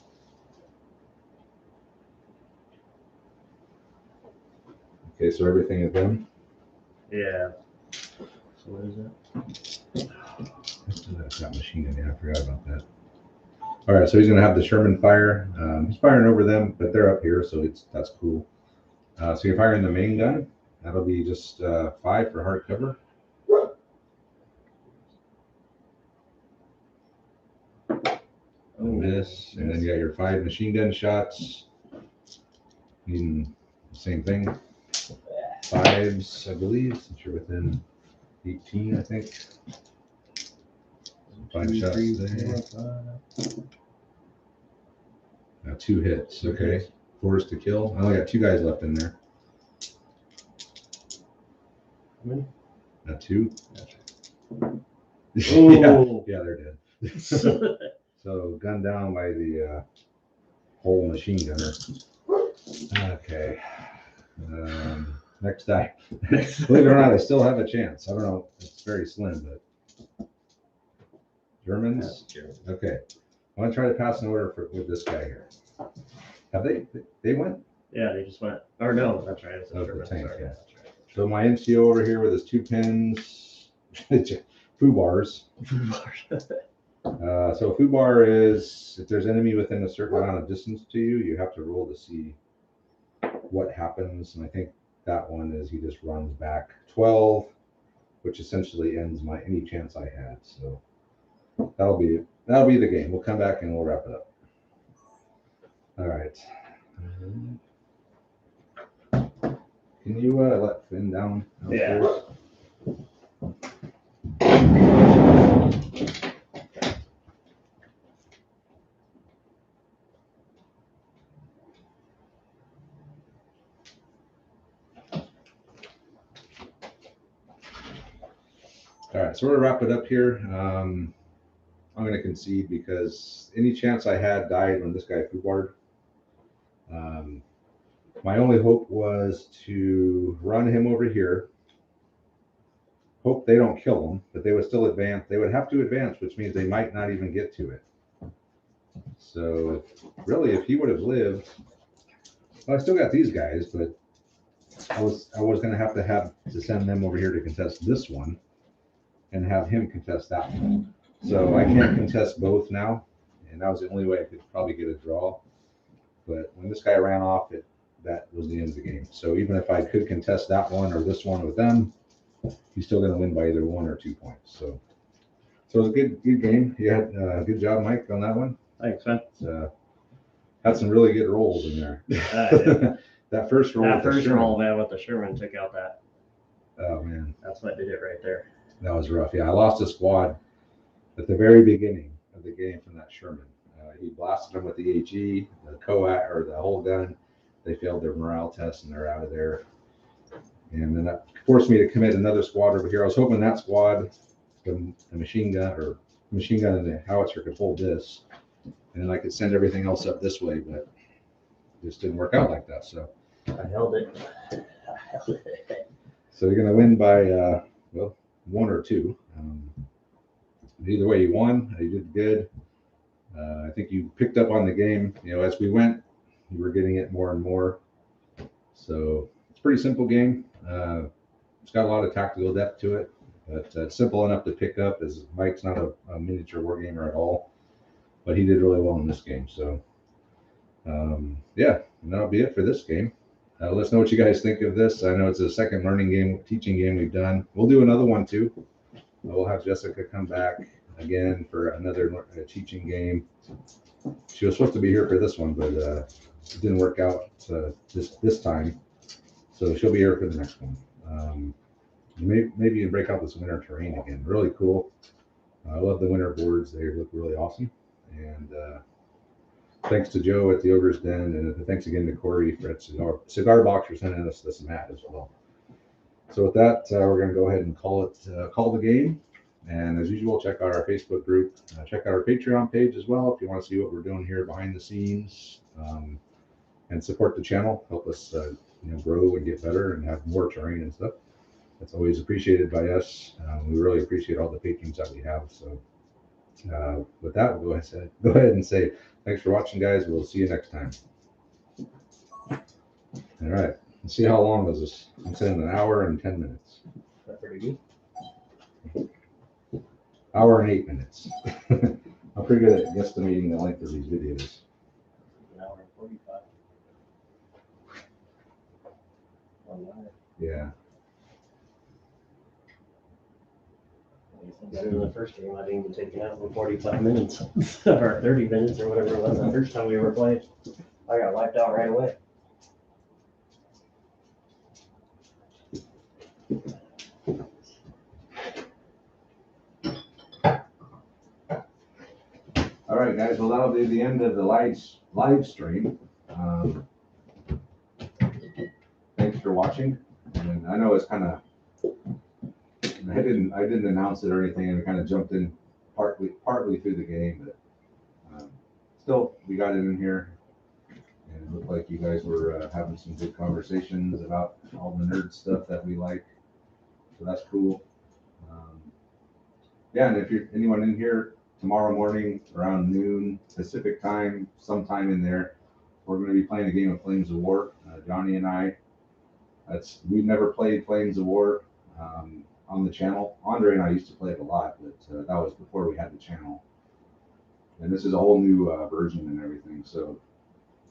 Okay, so everything is done? Yeah. So what is it? That's not machine gun. Yeah, I forgot about that. All right, so he's going to have the Sherman fire. He's firing over them, but they're up here, so that's cool. So you're firing the main gun. That'll be just 5 for hard cover. Miss, and then you got your 5 machine gun shots. Needing the same thing. 5s, I believe, since you're within 18, I think. 5 2, shots 3, there. 4, 5. 2 hits. Okay. 4s to kill. I only got 2 guys left in there. How many? 2. Oh. Yeah, they're dead. So gunned down by the whole machine gunner. Okay. Next die. Believe it or not, I still have a chance. I don't know. It's very slim, but Germans. Okay. I want to try to pass an order with this guy here. Have they went? Yeah, they just went. Or no, that's right. It's a Oh, Sherman. the tank, Sorry, yeah. that's right. So my NCO over here with his 2 pins, FUBARs. So FUBAR is if there's enemy within a certain amount of distance to you, you have to roll to see what happens. And I think that one is he just runs back 12, which essentially ends my any chance I had. So that'll be the game. We'll come back and we'll wrap it up. All right. Can you let Finn down downstairs? Yeah. All right, so we're gonna wrap it up here. I'm gonna concede because any chance I had died when this guy FUBAR'd. My only hope was to run him over here. Hope they don't kill him, but they would still advance. They would have to advance, which means they might not even get to it. So really, if he would have lived, well, I still got these guys, but I was gonna have to send them over here to contest this one and have him contest that one. So I can't contest both now, and that was the only way I could probably get a draw. But when this guy ran off, that was the end of the game. So even if I could contest that one or this one with them, he's still going to win by either 1 or 2 points. So it was a good game. You had a good job, Mike, on that one. Thanks, man. Had some really good rolls in there. That first roll. That first roll, man, with the Sherman took out that. Oh man, that's what did it right there. That was rough. Yeah, I lost a squad at the very beginning of the game from that Sherman. He blasted them with the HE, the COAT, or the whole gun. They failed their morale test and they're out of there. And then that forced me to commit another squad over here. I was hoping that squad, the machine gun and the howitzer could hold this, and then I could send everything else up this way, but it just didn't work out like that. So I held it. So you're going to win by 1 or 2. Either way, you won. You did good. I think you picked up on the game. As we went, you were getting it more and more. So it's a pretty simple game. It's got a lot of tactical depth to it, but it's simple enough to pick up. As Mike's not a miniature war gamer at all, but he did really well in this game. So and that'll be it for this game. Let us know what you guys think of this. I know it's a second teaching game we've done. We'll do another one too. We'll have Jessica come back again for another teaching game. She was supposed to be here for this one, but it didn't work out this time. So she'll be here for the next one. Maybe you can break out this winter terrain again. Really cool. I love the winter boards. They look really awesome. And thanks to Joe at the Ogre's Den, and thanks again to Corey at Cigar Box for sending us this mat as well. So with that, we're going to go ahead and call the game. And as usual, check out our Facebook group. Check out our Patreon page as well if you want to see what we're doing here behind the scenes, and support the channel. Help us grow and get better and have more terrain and stuff. That's always appreciated by us. We really appreciate all the patrons that we have. So with that, we'll go ahead and say thanks for watching, guys. We'll see you next time. All right. Let's see how long was this. I'm saying 1 hour and 10 minutes. Is that pretty good? Hour and 8 minutes. I'm pretty good at guesstimating the length of these videos. An hour and 45. 1 hour. Yeah. Better than the first game. I didn't even take it out for 45 minutes or 30 minutes or whatever it was the first time we ever played. I got wiped out right away. All right, guys. Well, that'll be the end of the live stream. Thanks for watching. And I know it's kind of, I didn't announce it or anything, and we kind of jumped in partly through the game, but still we got it in here, and it looked like you guys were having some good conversations about all the nerd stuff that we like, so that's cool. Yeah, and if you're anyone in here tomorrow morning around noon Pacific time, sometime in there, we're going to be playing a game of Flames of War. Johnny and I. We've never played Flames of War on the channel. Andre and I used to play it a lot, but that was before we had the channel. And this is a whole new version and everything, so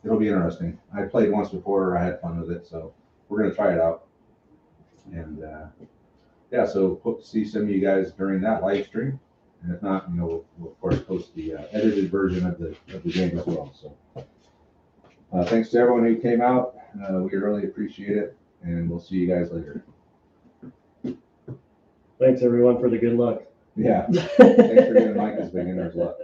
it'll be interesting. I played once before. I had fun with it, so we're going to try it out. And yeah, so hope to see some of you guys during that live stream. And if not, we'll of course post the edited version of the game as well. So thanks to everyone who came out. We really appreciate it, and we'll see you guys later. Thanks everyone for the good luck. Yeah. Thanks for giving Mike his beginner's luck.